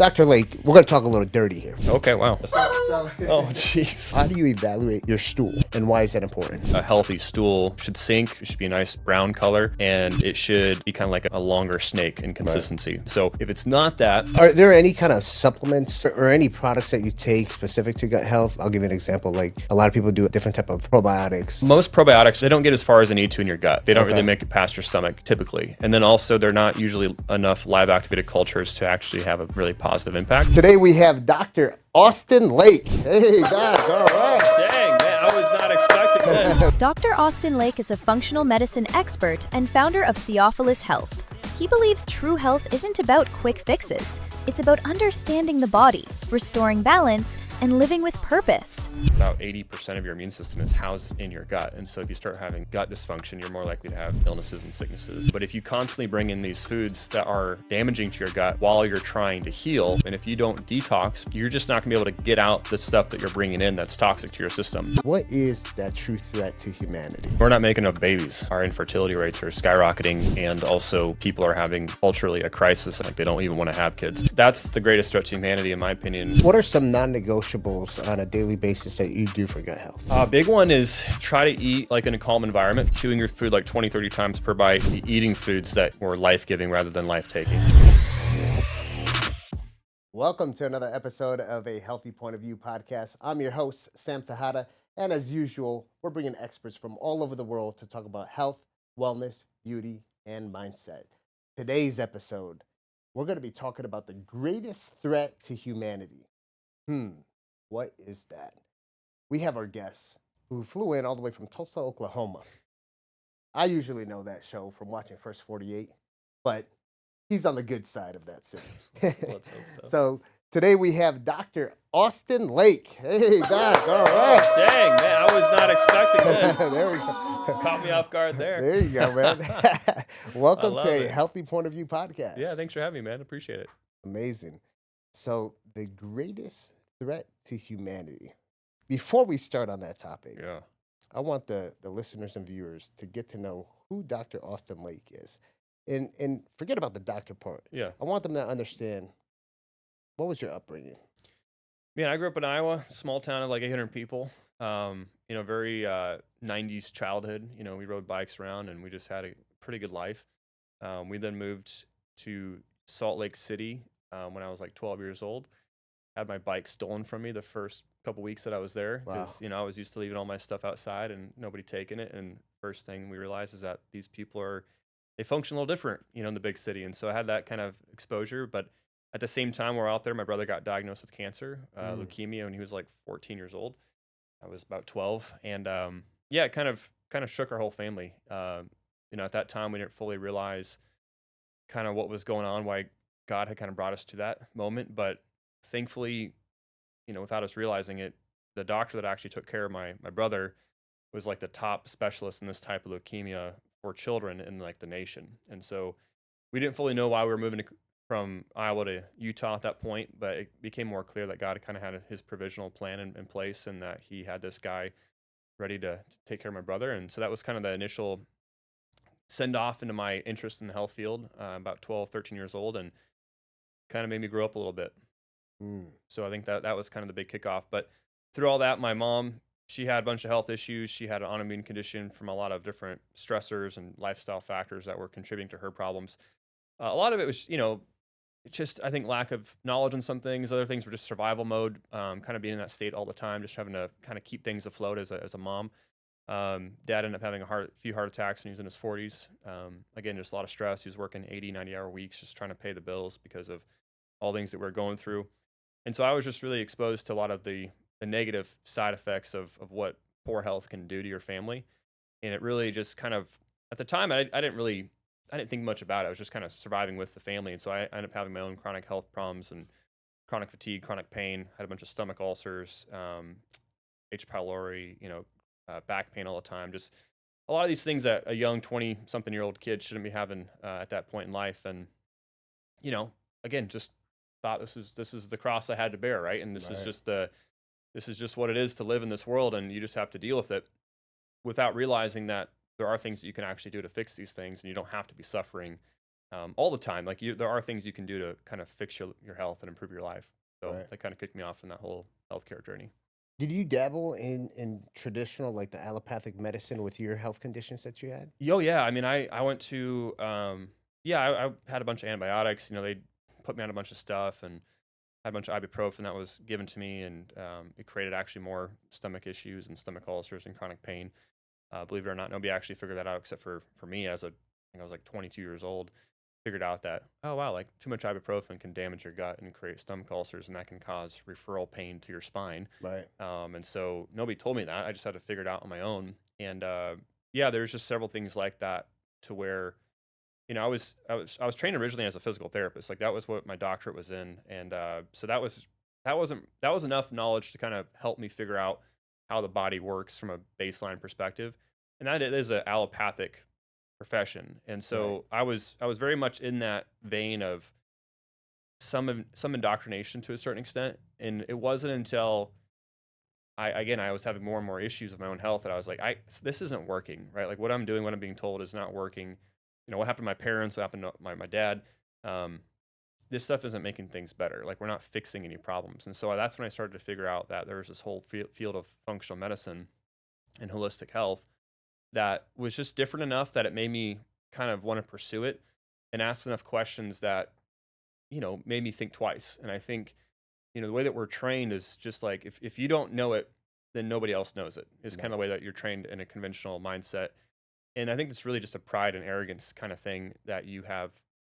Dr. Lake, we're going to talk a little dirty here. Okay, wow. Oh, jeez. How do you evaluate your stool, and why is that important? A healthy stool should sink. It should be a nice brown color, and it should be kind of like a longer snake in consistency. Right. So if it's not that... Are there any kind of supplements or any products that you take specific to gut health? I'll give you an example. Like a lot of people do a different type of probiotics. Most probiotics, they don't get as far as they need to in your gut. They don't really make it past your stomach typically. And then also they're not usually enough live activated cultures to actually have a really positive impact. Today we have Dr. Austin Lake. Hey, Doc. All right. Dang, man, I was not expecting this. Dr. Austin Lake is a functional medicine expert and founder of Theophilus Health. He believes true health isn't about quick fixes. It's about understanding the body, restoring balance, and living with purpose. About 80% of your immune system is housed in your gut. And so if you start having gut dysfunction, you're more likely to have illnesses and sicknesses. But if you constantly bring in these foods that are damaging to your gut while you're trying to heal, and if you don't detox, you're just not gonna be able to get out the stuff that you're bringing in that's toxic to your system. What is that true threat to humanity? We're not making enough babies. Our infertility rates are skyrocketing, and also people are having culturally a crisis, like they don't even want to have kids. That's the greatest threat to humanity, in my opinion. What are some non-negotiables on a daily basis that you do for gut health? Big one is try to eat like in a calm environment, chewing your food like 20, 30 times per bite, eating foods that were life-giving rather than life-taking. Welcome to another episode of A Healthy Point of View podcast. I'm your host, Sam Tejada, and as usual, we're bringing experts from all over the world to talk about health, wellness, beauty, and mindset. Today's episode, we're going to be talking about the greatest threat to humanity. What is that? We have our guest who flew in all the way from Tulsa, Oklahoma. I usually know that show from watching First 48, but he's on the good side of that city. Let's hope so. So today we have Dr. Austin Lake. Hey, Doc. All right. Dang, man, I was not expecting this. There we go. Caught me off guard there. There you go, man. Welcome to A it. Healthy Point of View podcast. Yeah, thanks for having me, man. Appreciate it. Amazing. So the greatest threat to humanity. Before we start on that topic, I want the listeners and viewers to get to know who Dr. Austin Lake is. And forget about the doctor part. Yeah. I want them to understand, what was your upbringing? Man, I grew up in Iowa, small town of like 800 people. Very 90s childhood. We rode bikes around and we just had a pretty good life. We then moved to Salt Lake City when I was like 12 years old. Had my bike stolen from me the first couple weeks that I was there. Because, I was used to leaving all my stuff outside and nobody taking it. And first thing we realized is that these people they function a little different, in the big city. And so I had that kind of exposure. But at the same time, we're out there. My brother got diagnosed with cancer, leukemia, when he was like 14 years old. I was about 12. And it kind of shook our whole family. At that time, we didn't fully realize kind of what was going on, why God had kind of brought us to that moment. But thankfully, without us realizing it, the doctor that actually took care of my brother was like the top specialist in this type of leukemia for children in like the nation. And so we didn't fully know why we were moving from Iowa to Utah at that point, but it became more clear that God kind of had his provisional plan in place, and that he had this guy ready to take care of my brother. And so that was kind of the initial send off into my interest in the health field, about 12, 13 years old, and kind of made me grow up a little bit. So I think that was kind of the big kickoff. But through all that, my mom, she had a bunch of health issues. She had an autoimmune condition from a lot of different stressors and lifestyle factors that were contributing to her problems. A lot of it was, just, I think, lack of knowledge on some things. Other things were just survival mode, kind of being in that state all the time, just having to kind of keep things afloat as a mom. Dad ended up having a few heart attacks when he was in his 40s. Again, just a lot of stress. He was working 80, 90-hour weeks, just trying to pay the bills because of all things that we were going through. And so I was just really exposed to a lot of the negative side effects of what poor health can do to your family. And it really just kind of, at the time, I didn't think much about it. I was just kind of surviving with the family. And so I ended up having my own chronic health problems and chronic fatigue, chronic pain, had a bunch of stomach ulcers, H. pylori, back pain all the time. Just a lot of these things that a young 20-something-year-old kid shouldn't be having at that point in life. And, again, just thought this is the cross I had to bear, right? And this is just what it is to live in this world, and you just have to deal with it without realizing that there are things that you can actually do to fix these things, and you don't have to be suffering all the time. Like there are things you can do to kind of fix your health and improve your life. So Right. that kind of kicked me off in that whole healthcare journey. Did you dabble in traditional, like the allopathic medicine with your health conditions that you had? Yo, yeah. I mean, I went to yeah, I had a bunch of antibiotics. You know, they put me on a bunch of stuff and had a bunch of ibuprofen that was given to me, and it created actually more stomach issues and stomach ulcers and chronic pain. Believe it or not, nobody actually figured that out except for me as I think I was like 22 years old. Figured out that, oh wow, like too much ibuprofen can damage your gut and create stomach ulcers, and that can cause referral pain to your spine. Right. And so nobody told me that. I just had to figure it out on my own. And yeah, there's just several things like that to where, you know, I was trained originally as a physical therapist. Like that was what my doctorate was in, and so that was enough knowledge to kind of help me figure out how the body works from a baseline perspective, and that it is an allopathic profession. And Right. so I was very much in that vein of some indoctrination to a certain extent, and it wasn't until I was having more and more issues with my own health that I was like, this isn't working, right? Like what I'm doing, what I'm being told is not working. You know, what happened to my parents, what happened to my dad. Um, this stuff isn't making things better. Like we're not fixing any problems. And so that's when I started to figure out that there was this whole field of functional medicine and holistic health that was just different enough that it made me kind of want to pursue it and ask enough questions that, you know, made me think twice. And I think, you know, the way that we're trained is just like if you don't know it, then nobody else knows it. It's kind of Right. the way that you're trained in a conventional mindset. And I think it's really just a pride and arrogance kind of thing that you have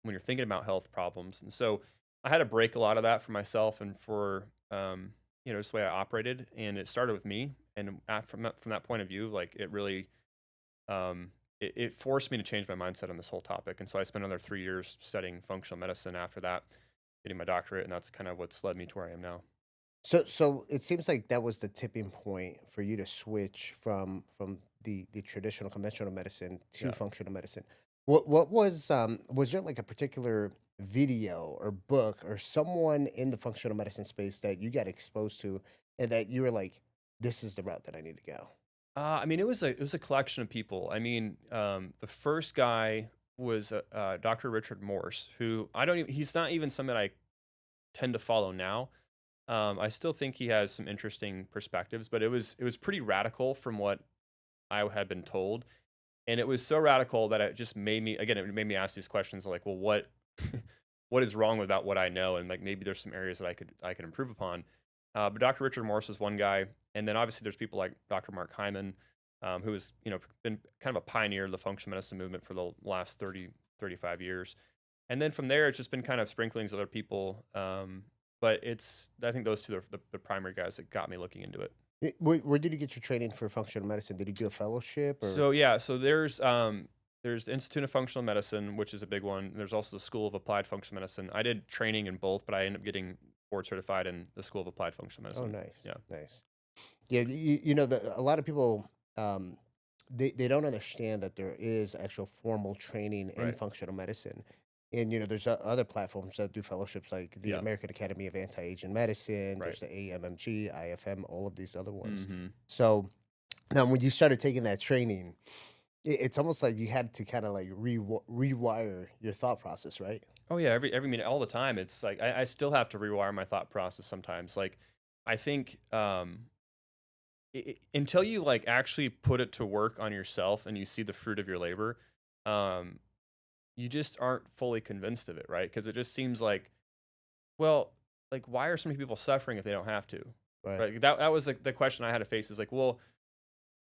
when you're thinking about health problems. And so I had to break a lot of that for myself and for you know, just the way I operated. And it started with me. And from that point of view, like it really um, it forced me to change my mindset on this whole topic. And so I spent another 3 years studying functional medicine after that, getting my doctorate, and that's kind of what's led me to where I am now. So it seems like that was the tipping point for you to switch from the traditional conventional medicine to Yeah. functional medicine. What was there like a particular video or book or someone in the functional medicine space that you got exposed to and that you were like, this is the route that I need to go? I mean, it was a collection of people. I mean, the first guy was Dr. Richard Morse, who I don't even. He's not even something I tend to follow now. I still think he has some interesting perspectives, but it was pretty radical from what I had been told, and it was so radical that it just made me again. It made me ask these questions like, well, what what is wrong about what I know, and like maybe there's some areas that I could improve upon. But Dr. Richard Morse is one guy, and then obviously there's people like Dr. Mark Hyman, who has been kind of a pioneer of the functional medicine movement for the last 30-35 years. And then from there, it's just been kind of sprinklings of other people. But I think those two are the primary guys that got me looking into it. Where did you get your training for functional medicine? Did you do a fellowship or? So yeah, so there's the Institute of Functional Medicine, which is a big one. There's also the School of Applied Functional Medicine. I did training in both, but I ended up getting board certified in the School of Applied Functional Oh, Medicine. nice, Yeah, nice. Yeah, a lot of people um, they don't understand that there is actual formal training in right. functional medicine, and there's other platforms that do fellowships like the Yeah, American Academy of Anti-Aging Medicine. right. There's the AMMG, IFM, all of these other ones. Mm-hmm. So now, when you started taking that training, it's almost like you had to kind of like rewire your thought process, right? Oh yeah, every minute, all the time. It's like I still have to rewire my thought process sometimes. Like I think until you like actually put it to work on yourself and you see the fruit of your labor, um, you just aren't fully convinced of it, right? Because it just seems like, well, like why are so many people suffering if they don't have to, Right. right? That was like the question I had to face is like, well,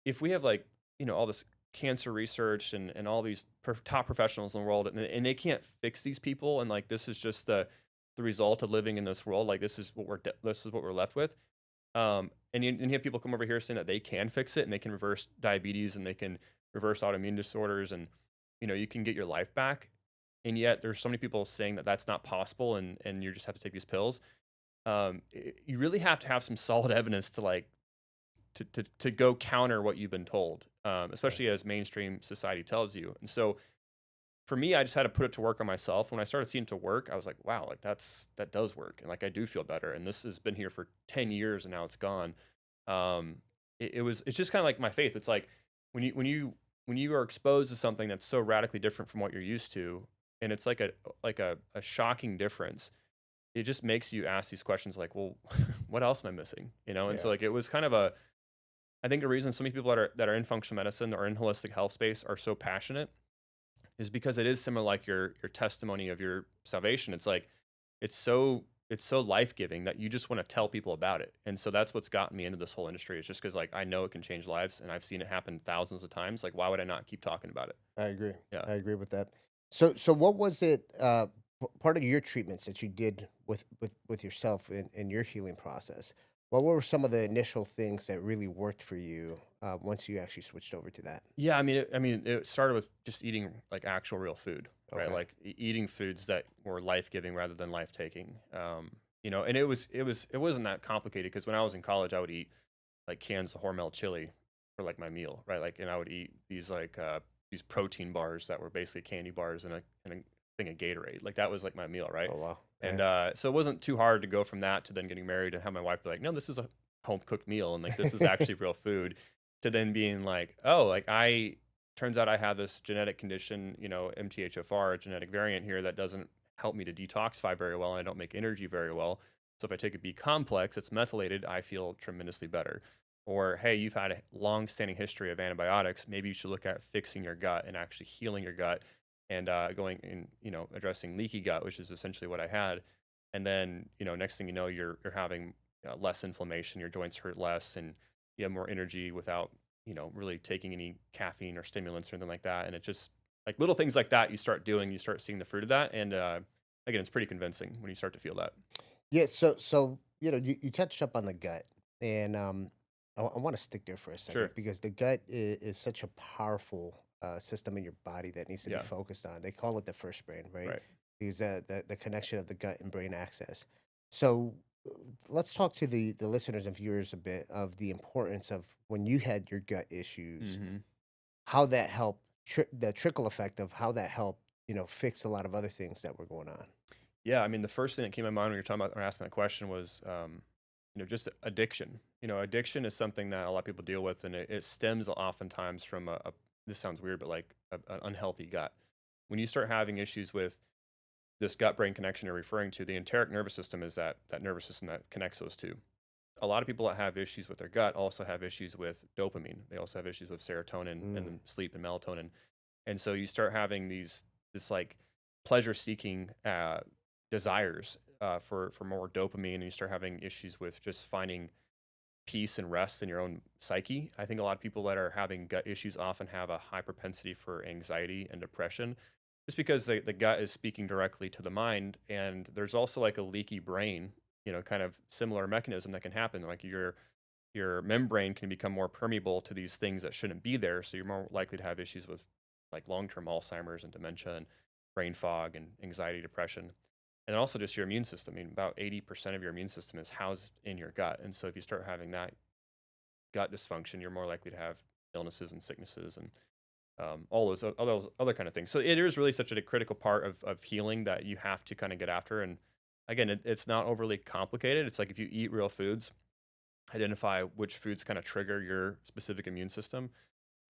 if we have like all this cancer research and all these top professionals in the world and they can't fix these people and like this is just the result of living in this world, like this is what we're left with, and you have people come over here saying that they can fix it and they can reverse diabetes and they can reverse autoimmune disorders and you can get your life back, and yet there's so many people saying that that's not possible and you just have to take these pills. You really have to have some solid evidence to like to go counter what you've been told, Right. especially as mainstream society tells you. And so for me, I just had to put it to work on myself. When I started seeing it to work, I was like, wow, like that does work, and like I do feel better. And this has been here for 10 years, and now it's gone. It's just kind of like my faith. It's like when you are exposed to something that's so radically different from what you're used to, and it's like a shocking difference. It just makes you ask these questions like, well, what else am I missing? You know, and so Yeah. like it was kind of I think the reason so many people that are in functional medicine or in holistic health space are so passionate is because it is similar like your testimony of your salvation. It's like it's so life-giving that you just want to tell people about it. And so that's what's gotten me into this whole industry. It's just because like I know it can change lives and I've seen it happen thousands of times. Like why would I not keep talking about it? I agree. Yeah. I agree with that. So what was it? Part of your treatments that you did with yourself in your healing process. What were some of the initial things that really worked for you once you actually switched over to that? Yeah, I mean, it started with just eating like actual real food, right? Okay. Like eating foods that were life giving rather than life taking. You know, and it wasn't that complicated because when I was in college, I would eat like cans of Hormel chili for like my meal, right? Like, and I would eat these protein bars that were basically candy bars and a thing of Gatorade. Like that was like my meal, right? Oh wow. And Yeah. so it wasn't too hard to go from that to then getting married and have my wife be like, no, this is a home cooked meal and like this is actually real food to then being like, oh, like turns out I have this genetic condition, you know, MTHFR, a genetic variant here that doesn't help me to detoxify very well, and I don't make energy very well. So if I take a B complex, it's methylated, I feel tremendously better. Or hey, you've had a long-standing history of antibiotics. Maybe you should look at fixing your gut and actually healing your gut, and going and addressing leaky gut, which is essentially what I had. And then next thing you know, you're having less inflammation, your joints hurt less, and you have more energy without really taking any caffeine or stimulants or anything like that. And it just like little things like that you start doing, you start seeing the fruit of that. And again, it's pretty convincing when you start to feel that. Yeah. So you touched up on the gut, and I want to stick there for a second Sure. because the gut is such a powerful system in your body that needs to be Yeah. focused on. They call it the first brain, right? Right. Because the connection of the gut and brain access. So let's talk to the listeners and viewers a bit of the importance of when you had your gut issues, Hmm. how that helped, the trickle effect of how that helped, fix a lot of other things that were going on. Yeah. I mean, the first thing that came to my mind when you're talking about or asking that question was, just addiction. Addiction is something that a lot of people deal with, and it stems oftentimes from this sounds weird, but like an unhealthy gut. When you start having issues with this gut brain connection you're referring to, the enteric nervous system is that nervous system that connects those two. A lot of people that have issues with their gut also have issues with dopamine. They also have issues with serotonin and Mm. then sleep and melatonin. And so you start having this like pleasure seeking desires for more dopamine, and you start having issues with just finding peace and rest in your own psyche. I think a lot of people that are having gut issues often have a high propensity for anxiety and depression just because the gut is speaking directly to the mind. And there's also like a leaky brain, kind of similar mechanism that can happen. Like your membrane can become more permeable to these things that shouldn't be there. So you're more likely to have issues with like long-term Alzheimer's and dementia and brain fog and anxiety, depression. And also just your immune system. I mean, about 80% of your immune system is housed in your gut. And so if you start having that gut dysfunction, you're more likely to have illnesses and sicknesses and all those other kind of things. So it is really such a critical part of healing that you have to kind of get after. And again, it's not overly complicated. It's like if you eat real foods, identify which foods kind of trigger your specific immune system.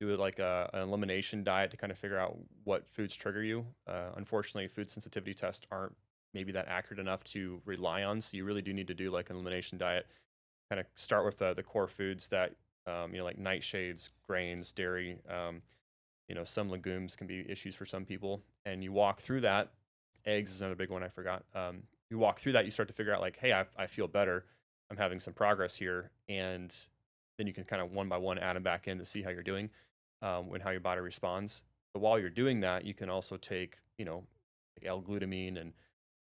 Do it like an elimination diet to kind of figure out what foods trigger you. Unfortunately, food sensitivity tests aren't maybe that accurate enough to rely on. So you really do need to do like an elimination diet. Kind of start with the core foods that like nightshades, grains, dairy. Some legumes can be issues for some people, and you walk through that. Eggs is another big one I forgot. You walk through that, you start to figure out like, hey, I feel better. I'm having some progress here, and then you can kind of one by one add them back in to see how you're doing, and how your body responds. But while you're doing that, you can also take like L-glutamine and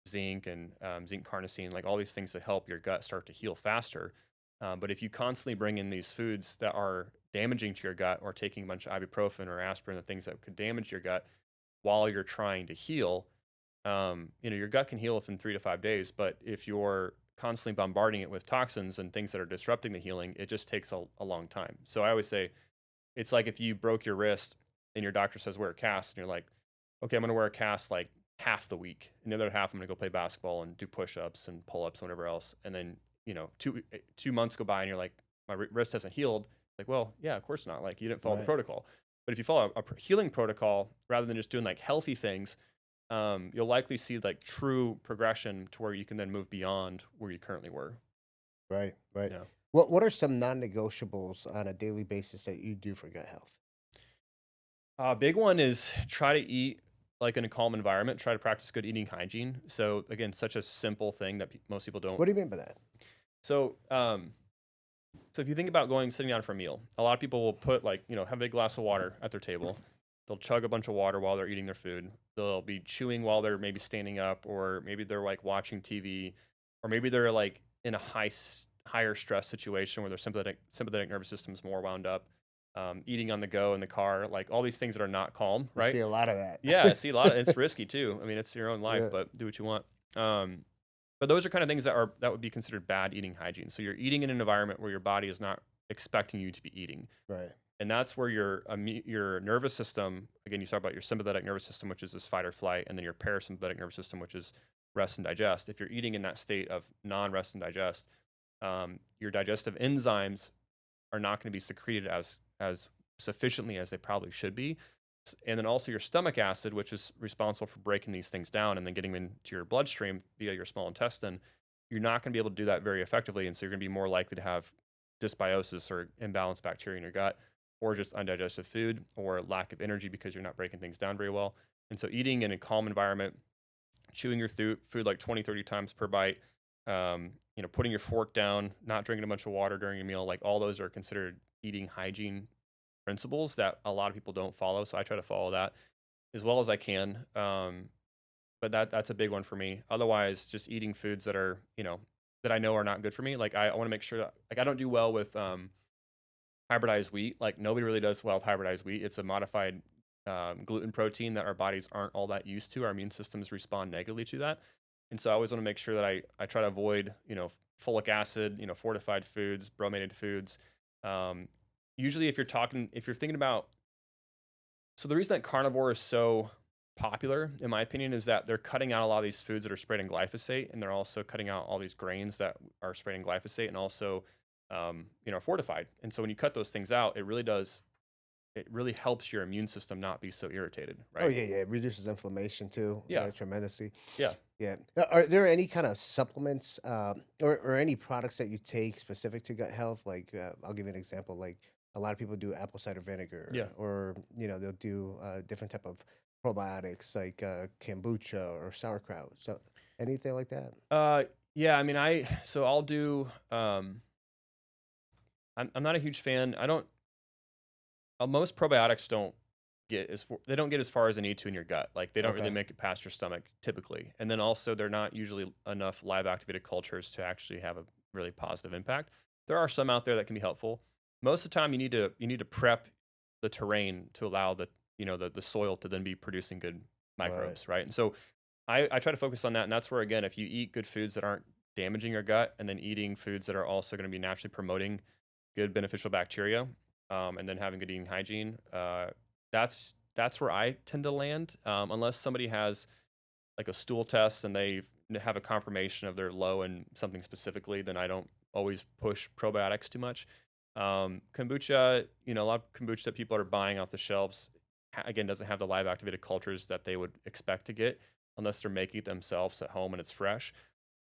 zinc and zinc carnosine, like all these things that help your gut start to heal faster. But if you constantly bring in these foods that are damaging to your gut, or taking a bunch of ibuprofen or aspirin, the things that could damage your gut while you're trying to heal, your gut can heal within 3 to 5 days. But if you're constantly bombarding it with toxins and things that are disrupting the healing, it just takes a long time. So I always say it's like if you broke your wrist and your doctor says wear a cast, and you're like, okay, I'm going to wear a cast like half the week, and the other half I'm going to go play basketball and do push-ups and pull-ups and whatever else. And then 2 months go by and you're like, my wrist hasn't healed. Like, well, yeah, of course not. Like, you didn't follow the Right. protocol. But if you follow a healing protocol rather than just doing like healthy things, you'll likely see like true progression to where you can then move beyond where you currently were. Right, right. Yeah. What are some non-negotiables on a daily basis that you do for gut health? Big one is try to eat like in a calm environment. Try to practice good eating hygiene. So again, such a simple thing that most people don't. What do you mean by that? So, so if you think about sitting down for a meal, a lot of people will put like, have a big glass of water at their table. They'll chug a bunch of water while they're eating their food. They'll be chewing while they're maybe standing up, or maybe they're like watching TV, or maybe they're like in a higher stress situation where their sympathetic nervous system is more wound up. Eating on the go in the car, like all these things that are not calm, You right? see a lot of that. Yeah, I see a lot. It's risky too. I mean, it's your own life, Yeah. but do what you want. But those are kind of things that would be considered bad eating hygiene. So you're eating in an environment where your body is not expecting you to be eating, Right. and that's where your nervous system. Again, you talk about your sympathetic nervous system, which is this fight or flight, and then your parasympathetic nervous system, which is rest and digest. If you're eating in that state of non-rest and digest, your digestive enzymes are not going to be secreted as sufficiently as they probably should be. And then also your stomach acid, which is responsible for breaking these things down and then getting them into your bloodstream via your small intestine, you're not going to be able to do that very effectively. And so you're going to be more likely to have dysbiosis or imbalanced bacteria in your gut, or just undigested food, or lack of energy because you're not breaking things down very well. And so eating in a calm environment, chewing your food like 20, 30 times per bite, putting your fork down, not drinking a bunch of water during your meal, like all those are considered eating hygiene principles that a lot of people don't follow. So I try to follow that as well as I can. But that's a big one for me. Otherwise, just eating foods that are, that I know are not good for me. Like I want to make sure that, like, I don't do well with hybridized wheat. Like nobody really does well with hybridized wheat. It's a modified gluten protein that our bodies aren't all that used to. Our immune systems respond negatively to that. And so I always want to make sure that I try to avoid, folic acid, fortified foods, brominated foods. Usually if you're thinking about, so the reason that carnivore is so popular, in my opinion, is that they're cutting out a lot of these foods that are sprayed in glyphosate, and they're also cutting out all these grains that are sprayed in glyphosate and also, fortified. And so when you cut those things out, it really helps your immune system not be so irritated, right? Oh yeah, yeah. It reduces inflammation too. Yeah. Tremendously. Yeah. Yeah. Are there any kind of supplements or any products that you take specific to gut health? Like I'll give you an example. Like a lot of people do apple cider vinegar. Yeah. Or they'll do different type of probiotics like kombucha or sauerkraut. So anything like that? Yeah. I mean, I'll do. I'm not a huge fan. I don't. Most probiotics don't get as far as they need to in your gut. Like they don't really make it past your stomach typically. And then also they're not usually enough live activated cultures to actually have a really positive impact. There are some out there that can be helpful. Most of the time you need to prep the terrain to allow the soil to then be producing good microbes, right? And so I try to focus on that. And that's where, again, if you eat good foods that aren't damaging your gut, and then eating foods that are also going to be naturally promoting good beneficial bacteria, and then having good eating hygiene, that's where I tend to land. Unless somebody has like a stool test and they have a confirmation of they're low in something specifically, then I don't always push probiotics too much. Kombucha, a lot of kombucha that people are buying off the shelves, again, doesn't have the live activated cultures that they would expect to get unless they're making it themselves at home and it's fresh.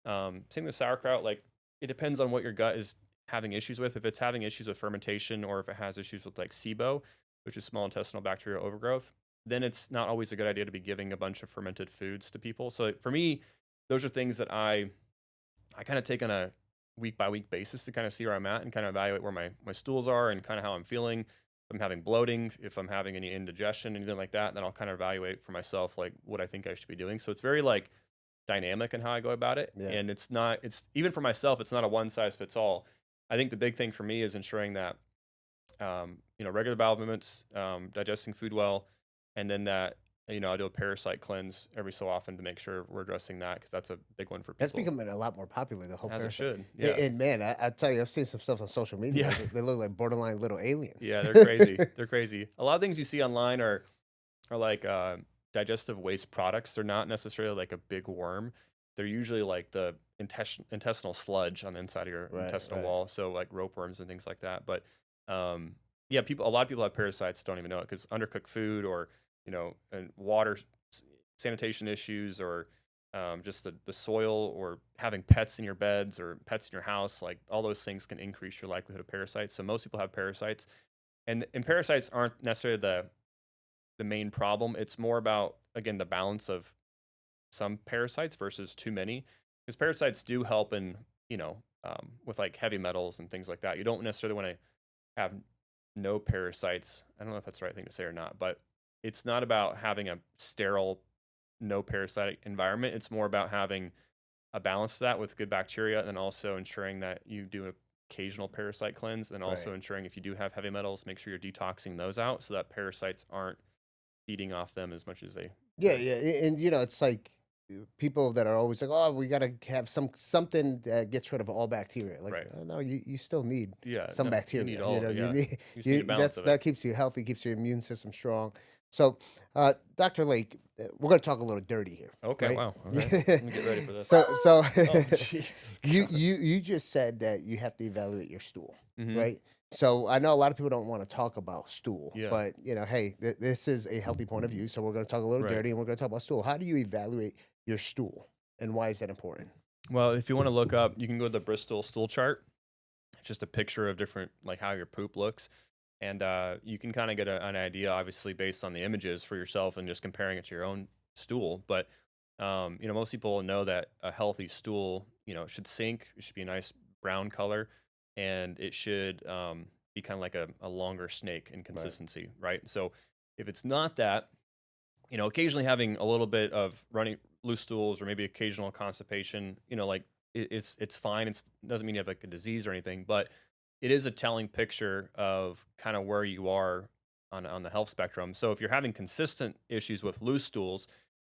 Same with sauerkraut. Like it depends on what your gut is having issues with. If it's having issues with fermentation, or if it has issues with like SIBO, which is small intestinal bacterial overgrowth, then it's not always a good idea to be giving a bunch of fermented foods to people. So for me, those are things that I kind of take on a week by week basis to kind of see where I'm at and kind of evaluate where my stools are and kind of how I'm feeling. If I'm having bloating, if I'm having any indigestion, anything like that, then I'll kind of evaluate for myself like what I think I should be doing. So it's very like dynamic in how I go about it. Yeah. And it's even for myself, it's not a one size fits all. I think the big thing for me is ensuring that, regular bowel movements, digesting food well, and then that, I do a parasite cleanse every so often to make sure we're addressing that, because that's a big one for people. That's becoming a lot more popular, the whole As it parasite. should. Yeah. And man, I tell you, I've seen some stuff on social media. Yeah. They look like borderline little aliens. Yeah, they're crazy. They're crazy. A lot of things you see online are like digestive waste products. They're not necessarily like a big worm. They're usually like the intestinal sludge on the inside of your intestinal wall. So like ropeworms and things like that. But a lot of people have parasites, don't even know it, because undercooked food or and water sanitation issues or just the soil or having pets in your beds or pets in your house, like all those things can increase your likelihood of parasites. So most people have parasites, and parasites aren't necessarily the main problem. It's more about, again, the balance of some parasites versus too many, because parasites do help in, with like heavy metals and things like that. You don't necessarily want to have no parasites. I don't know if that's the right thing to say or not, but it's not about having a sterile, no parasitic environment. It's more about having a balance to that with good bacteria, and then also ensuring that you do an occasional parasite cleanse, and also Right. ensuring if you do have heavy metals, make sure you're detoxing those out so that parasites aren't feeding off them as much as they Yeah, could. yeah, and it's like people that are always like, "Oh, we gotta have something that gets rid of all bacteria." Like, Right. no, you still need Yeah. some No, you need bacteria. all of it. You Yeah. need You just need a balance of it. that keeps you healthy, keeps your immune system strong. So, Dr. Lake, we're gonna talk a little dirty here, Okay. right? Wow. Okay. Let me get ready for this. So, Oh, jeez. you just said that you have to evaluate your stool, Mm-hmm. right? So I know a lot of people don't want to talk about stool, Yeah. but hey, this is a healthy point of view. So we're going to talk a little Right. dirty, and we're going to talk about stool. How do you evaluate your stool, and why is that important? Well, if you want to look up, you can go to the Bristol stool chart. It's just a picture of different, like how your poop looks. And you can kind of get an idea, obviously, based on the images for yourself and just comparing it to your own stool. But, most people know that a healthy stool, it should sink. It should be a nice brown color. And it should be kind of like a longer snake in consistency, right? So if it's not that, occasionally having a little bit of running loose stools or maybe occasional constipation, like it's fine. It doesn't mean you have like a disease or anything, but it is a telling picture of kind of where you are on the health spectrum. So if you're having consistent issues with loose stools,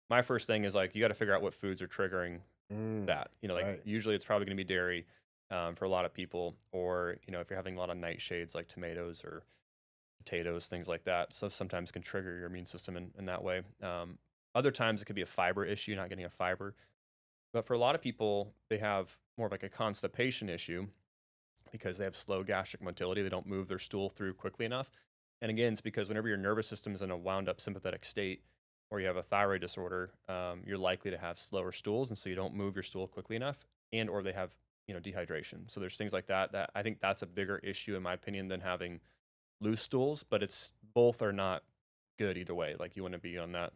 my first thing is like you got to figure out what foods are triggering Mm, that. Like right. usually it's probably going to be dairy for a lot of people, or if you're having a lot of nightshades like tomatoes or potatoes, things like that. So sometimes can trigger your immune system in that way. Other times it could be a fiber issue, not getting a fiber. But for a lot of people, they have more of like a constipation issue because they have slow gastric motility. They don't move their stool through quickly enough. And again, it's because whenever your nervous system is in a wound up sympathetic state, or you have a thyroid disorder, you're likely to have slower stools, and so you don't move your stool quickly enough, and or they have dehydration. So there's things like that that I think that's a bigger issue in my opinion than having loose stools, but it's both are not good either way. Like you want to be on that,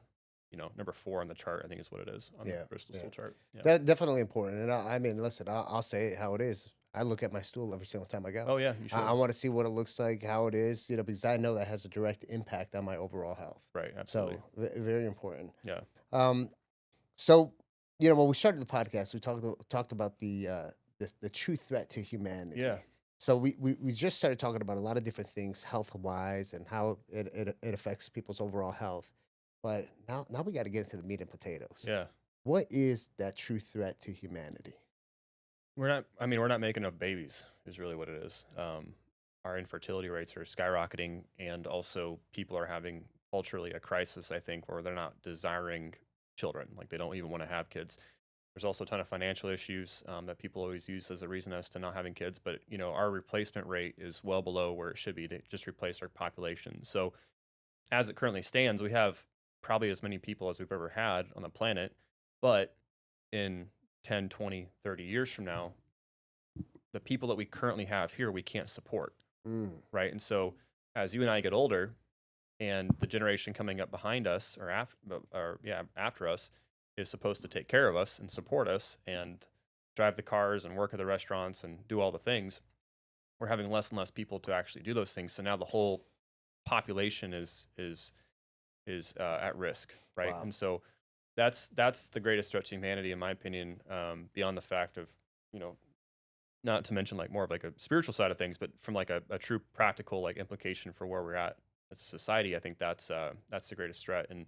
number 4 on the chart, I think is what it is on the Yeah, Bristol yeah. stool chart. Yeah. That definitely important. And I mean, listen, I'll say it how it is. I look at my stool every single time I go. Oh yeah, you I should. want to see what it looks like, how it is, because I know that has a direct impact on my overall health. Right. So Absolutely. very important. Yeah. Um, so when we started the podcast, we talked about the true threat to humanity. Yeah. So we just started talking about a lot of different things health wise and how it affects people's overall health. But now we got to get into the meat and potatoes. Yeah. What is that true threat to humanity? We're not making enough babies is really what it is. Our infertility rates are skyrocketing, and also people are having culturally a crisis, I think, where they're not desiring children. Like they don't even want to have kids. There's also a ton of financial issues that people always use as a reason as to not having kids. But, our replacement rate is well below where it should be to just replace our population. So as it currently stands, we have probably as many people as we've ever had on the planet. But in 10, 20, 30 years from now, the people that we currently have here, we can't support. Mm, Right. And so as you and I get older and the generation coming up behind us after us is supposed to take care of us and support us and drive the cars and work at the restaurants and do all the things, we're having less and less people to actually do those things. So now the whole population is at risk, right? wow. And so that's the greatest threat to humanity, in my opinion, beyond the fact of not to mention like more of like a spiritual side of things, but from like a true practical like implication for where we're at as a society. I think that's the greatest threat. And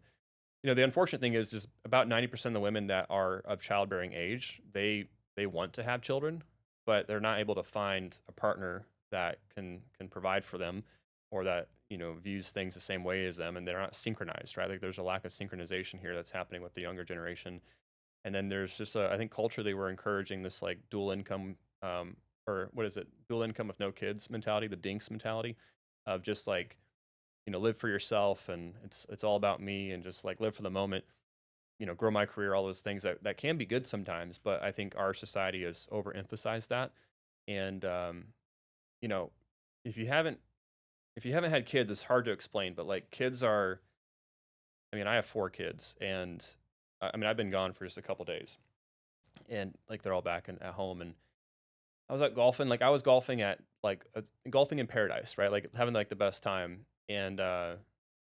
the unfortunate thing is just about 90% of the women that are of childbearing age, they want to have children, but they're not able to find a partner that can provide for them, or that views things the same way as them, and they're not synchronized, right? Like there's a lack of synchronization here that's happening with the younger generation. And then there's just I think culturally we're encouraging this like dual income, or what is it, dual income with no kids mentality, the dinks mentality of just like live for yourself, and it's all about me, and just like live for the moment. grow my career, all those things that can be good sometimes. But I think our society has overemphasized that. And, you know, if you haven't, if you haven't had kids, it's hard to explain, but like kids are, I mean, I have 4 kids and I mean, I've been gone for just a couple days and like they're all back at home. And I was out golfing, like I was golfing at like golfing in paradise, right? Like having like the best time. And,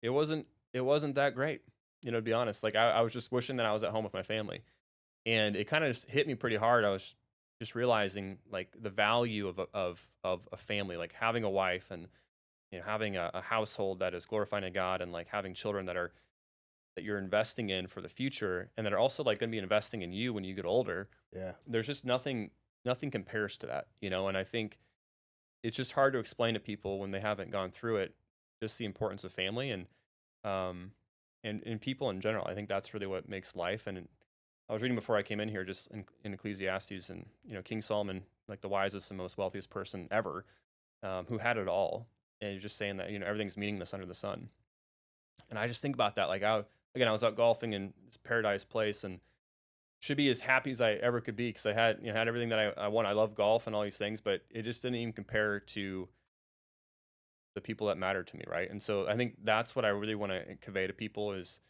it wasn't, it wasn't that great, to be honest. Like I was just wishing that I was at home with my family. And it kind of just hit me pretty hard. I was just realizing like the value of a family, like having a wife and having a household that is glorifying to God, and like having children that you're investing in for the future, and that are also like going to be investing in you when you get older. Yeah. There's just nothing compares to that, and I think it's just hard to explain to people when they haven't gone through it, just the importance of family and people in general. I think that's really what makes life. And I was reading before I came in here, just in Ecclesiastes, and King Solomon, like the wisest and most wealthiest person ever, who had it all, and he's just saying that everything's meaningless under the sun. And I just think about that. Like I was out golfing in this paradise place, and should be as happy as I ever could be, because I had had everything that I want. I love golf and all these things, but it just didn't even compare to the people that mattered to me, right? And so I think that's what I really want to convey to people is,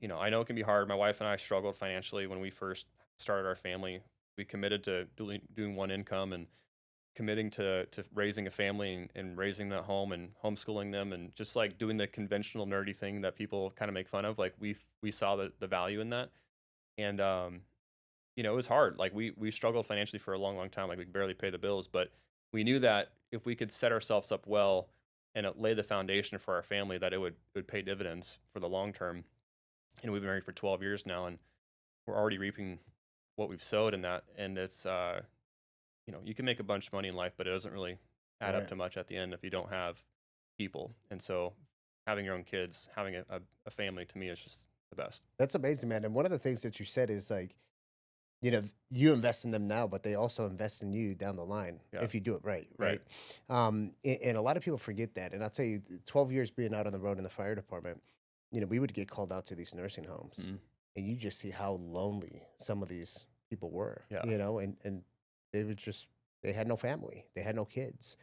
I know it can be hard. My wife and I struggled financially when we first started our family. We committed to doing one income and committing to raising a family and raising that home and homeschooling them, and just like doing the conventional nerdy thing that people kind of make fun of. Like we saw the value in that. And it was hard. Like we struggled financially for a long time. Like we could barely pay the bills, but we knew that if we could set ourselves up well and lay the foundation for our family, that it would pay dividends for the long term. And we've been married for 12 years now, and we're already reaping what we've sowed in that. And it's you can make a bunch of money in life, but it doesn't really add up to much at the end if you don't have people. And so having your own kids, having a family, to me is just the best. That's amazing, man. And one of the things that you said is like, you invest in them now, but they also invest in you down the line Yeah. if you do it right, Right. right? And a lot of people forget that. And I'll tell you, 12 years being out on the road in the fire department, we would get called out to these nursing homes, Mhm. and you just see how lonely some of these people were, Yeah. and they would just, they had no family, they had no kids.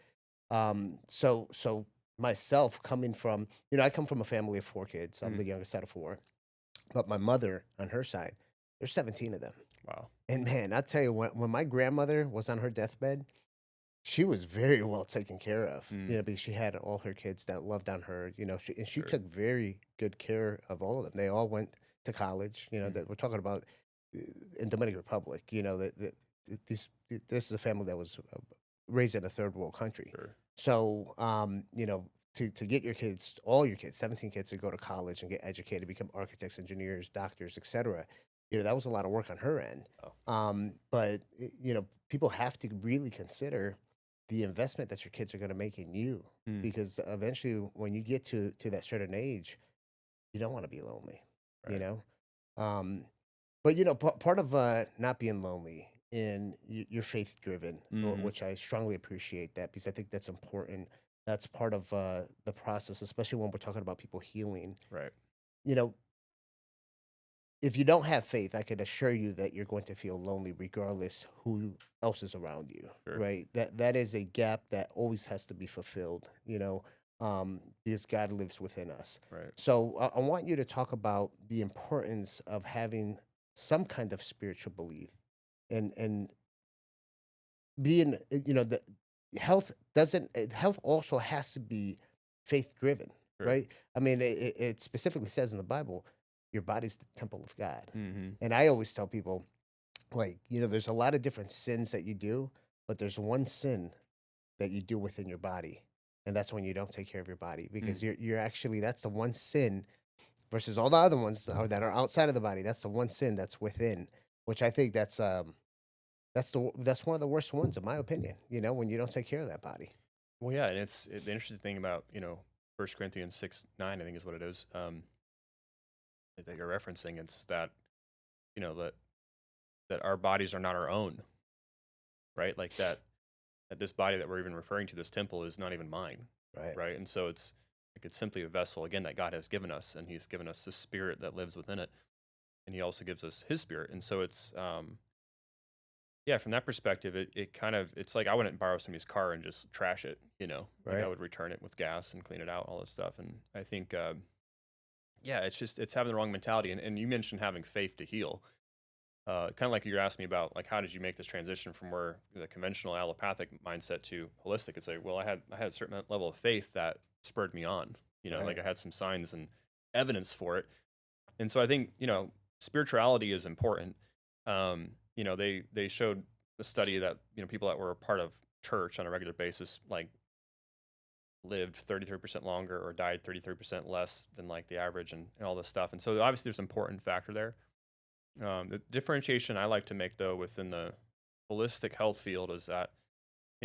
So myself coming from, I come from a family of 4 kids. I'm the youngest out of 4, but my mother on her side, there's 17 of them. Wow. And man, I tell you, when my grandmother was on her deathbed, she was very well taken care of, because she had all her kids that loved on her, and she Sure. took very good care of all of them. They all went to college, that we're talking about in Dominican Republic, this is a family that was raised in a third world country. Sure. So, to get your kids, all your kids, 17 kids, to go to college and get educated, become architects, engineers, doctors, etc. That was a lot of work on her end. Oh. But people have to really consider the investment that your kids are going to make in you, Mm. because eventually, when you get to that certain age, you don't want to be lonely. You Right. know, but part of not being lonely, and you're faith driven, Mhm. which I strongly appreciate that, because I think that's important. That's part of the process, especially when we're talking about people healing. Right. You know, if you don't have faith, I can assure you that you're going to feel lonely regardless who else is around you, Sure. right? That is a gap that always has to be fulfilled, because God lives within us. Right. So I want you to talk about the importance of having some kind of spiritual belief, and being, the health also has to be faith driven, Sure. right? I mean, it specifically says in the Bible, your body's the temple of God. Mm-hmm. And I always tell people, like, there's a lot of different sins that you do, but there's one sin that you do within your body. And that's when you don't take care of your body, because you're actually, that's the one sin versus all the other ones that are outside of the body. That's the one sin that's within, which I think that's one of the worst ones, in my opinion, when you don't take care of that body. Well, yeah, and it's the interesting thing about 1 Corinthians 6:9, I think is what it is, that you're referencing. It's that that our bodies are not our own, right? Like that this body that we're even referring to, this temple, is not even mine, Right. right? And so it's simply a vessel, again, that God has given us, and He's given us the Spirit that lives within it. and he also gives us his spirit. And so it's, yeah, from that perspective, it kind of, it's like I wouldn't borrow somebody's car and just trash it, like I Right. would return it with gas and clean it out, all this stuff. And I think, yeah, it's having the wrong mentality. And you mentioned having faith to heal. Kind of like you asked me about, like, how did you make this transition from where the conventional allopathic mindset to holistic? It's like, well, I had a certain level of faith that spurred me on, like Right. I had some signs and evidence for it. And so I think, spirituality is important. They showed a study that, people that were a part of church on a regular basis, like lived 33% longer or died 33% less than like the average and all this stuff. And so obviously there's an important factor there. The differentiation I like to make though within the holistic health field is that,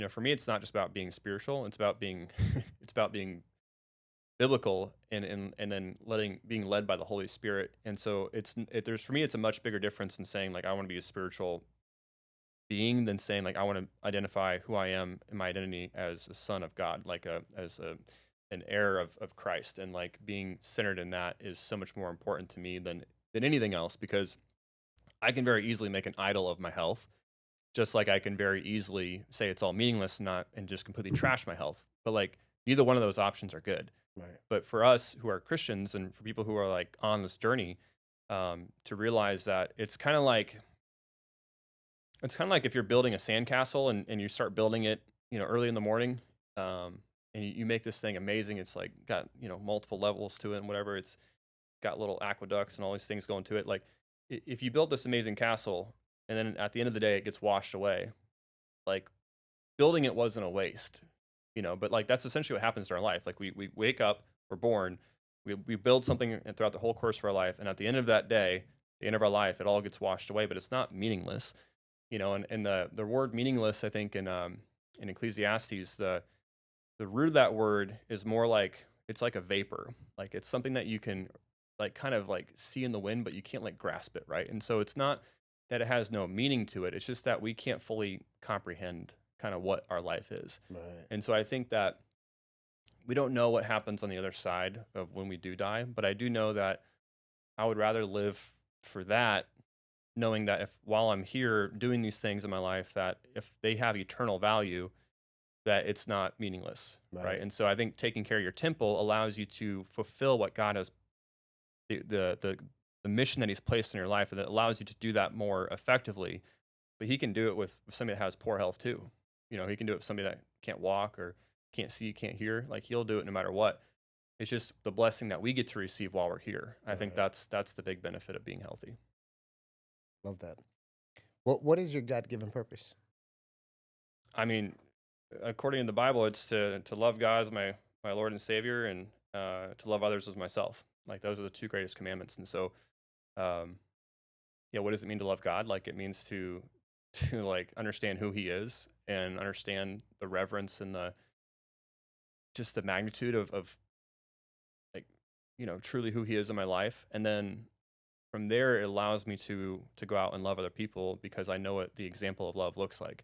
for me, it's not just about being spiritual. It's about being, it's about being biblical and then being led by the Holy Spirit. And so there's, for me, it's a much bigger difference in saying like, I want to be a spiritual being than saying like, I want to identify who I am and my identity as a son of God, like an heir of Christ. And like being centered in that is so much more important to me than anything else, because I can very easily make an idol of my health, just like I can very easily say it's all meaningless and just completely trash my health. But like neither one of those options are good. Right. But for us who are Christians and for people who are like on this journey, to realize that it's kind of like if you're building a sandcastle and you start building it, early in the morning, and you make this thing amazing. It's like got, multiple levels to it and whatever. It's got little aqueducts and all these things going to it. Like if you build this amazing castle and then at the end of the day it gets washed away, like building it wasn't a waste, but like that's essentially what happens in our life. Like we wake up, we're born, we build something throughout the whole course of our life, and at the end of that day, the end of our life, it all gets washed away, but it's not meaningless, and the word meaningless, I think in Ecclesiastes, the root of that word is more like it's like a vapor, like it's something that you can like kind of like see in the wind, but you can't like grasp it, right? And so it's not that it has no meaning to it, it's just that we can't fully comprehend kind of what our life is. Right. And so I think that we don't know what happens on the other side of when we do die, but I do know that I would rather live for that, knowing that if while I'm here doing these things in my life, that if they have eternal value, that it's not meaningless, right? Right. And so I think taking care of your temple allows you to fulfill what God has, the mission that He's placed in your life, and that allows you to do that more effectively. But He can do it with somebody that has poor health too. He can do it with somebody that can't walk or can't see, can't hear. Like He'll do it no matter what. It's just the blessing that we get to receive while we're here. I think Right. that's the big benefit of being healthy. Love that. What is your God-given purpose? I mean, according to the Bible, it's to love God as my Lord and Savior, and to love others as myself. Like those are the two greatest commandments. And so, yeah, what does it mean to love God? Like it means to like understand who He is and understand the reverence and just the magnitude of like truly who He is in my life. And then from there, it allows me to go out and love other people because I know what the example of love looks like.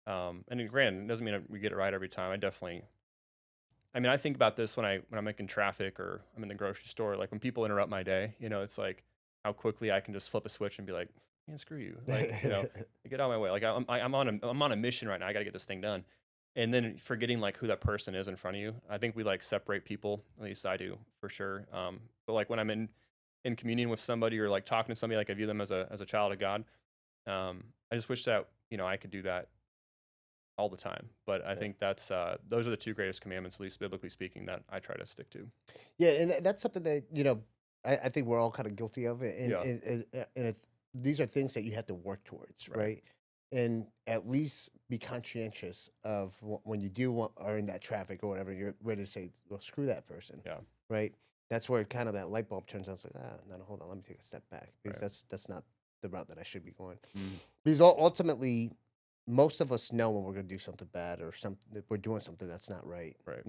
And granted, it doesn't mean we get it right every time. I think about this when I'm like in traffic or I'm in the grocery store. Like when people interrupt my day, it's like how quickly I can just flip a switch and be like, "Man, screw you!" Like get out of my way. Like I'm on a mission right now. I got to get this thing done. And then forgetting like who that person is in front of you. I think we like separate people. At least I do for sure. But like when I'm in communion with somebody or like talking to somebody, like I view them as a child of God. I just wish that I could do that all the time. But I think that's those are the two greatest commandments, at least biblically speaking, that I try to stick to. Yeah, and that's something that I think we're all kind of guilty of it, and Yeah. these are things that you have to work towards, Right. right? And at least be conscientious of when you are in that traffic or whatever, you're ready to say, "Well, screw that person," Yeah. right? That's where kind of that light bulb turns on. It's like, no, hold on, let me take a step back because Right. that's not the route that I should be going. Mm. Because ultimately, most of us know when we're going to do something bad or that we're doing something that's not right. Right.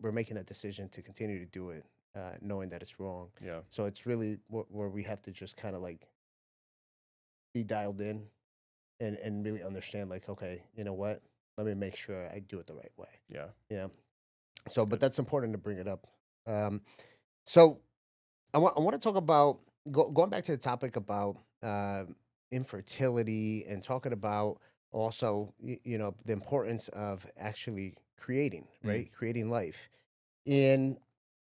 We're making that decision to continue to do it, knowing that it's wrong. Yeah. So it's really where we have to just kind of like be dialed in and really understand, like, okay, you know what? Let me make sure I do it the right way. Yeah. So, but good. that's important to bring it up. So I want to talk about going back to the topic about infertility and talking about also, the importance of actually creating, Mm, right? Creating life. And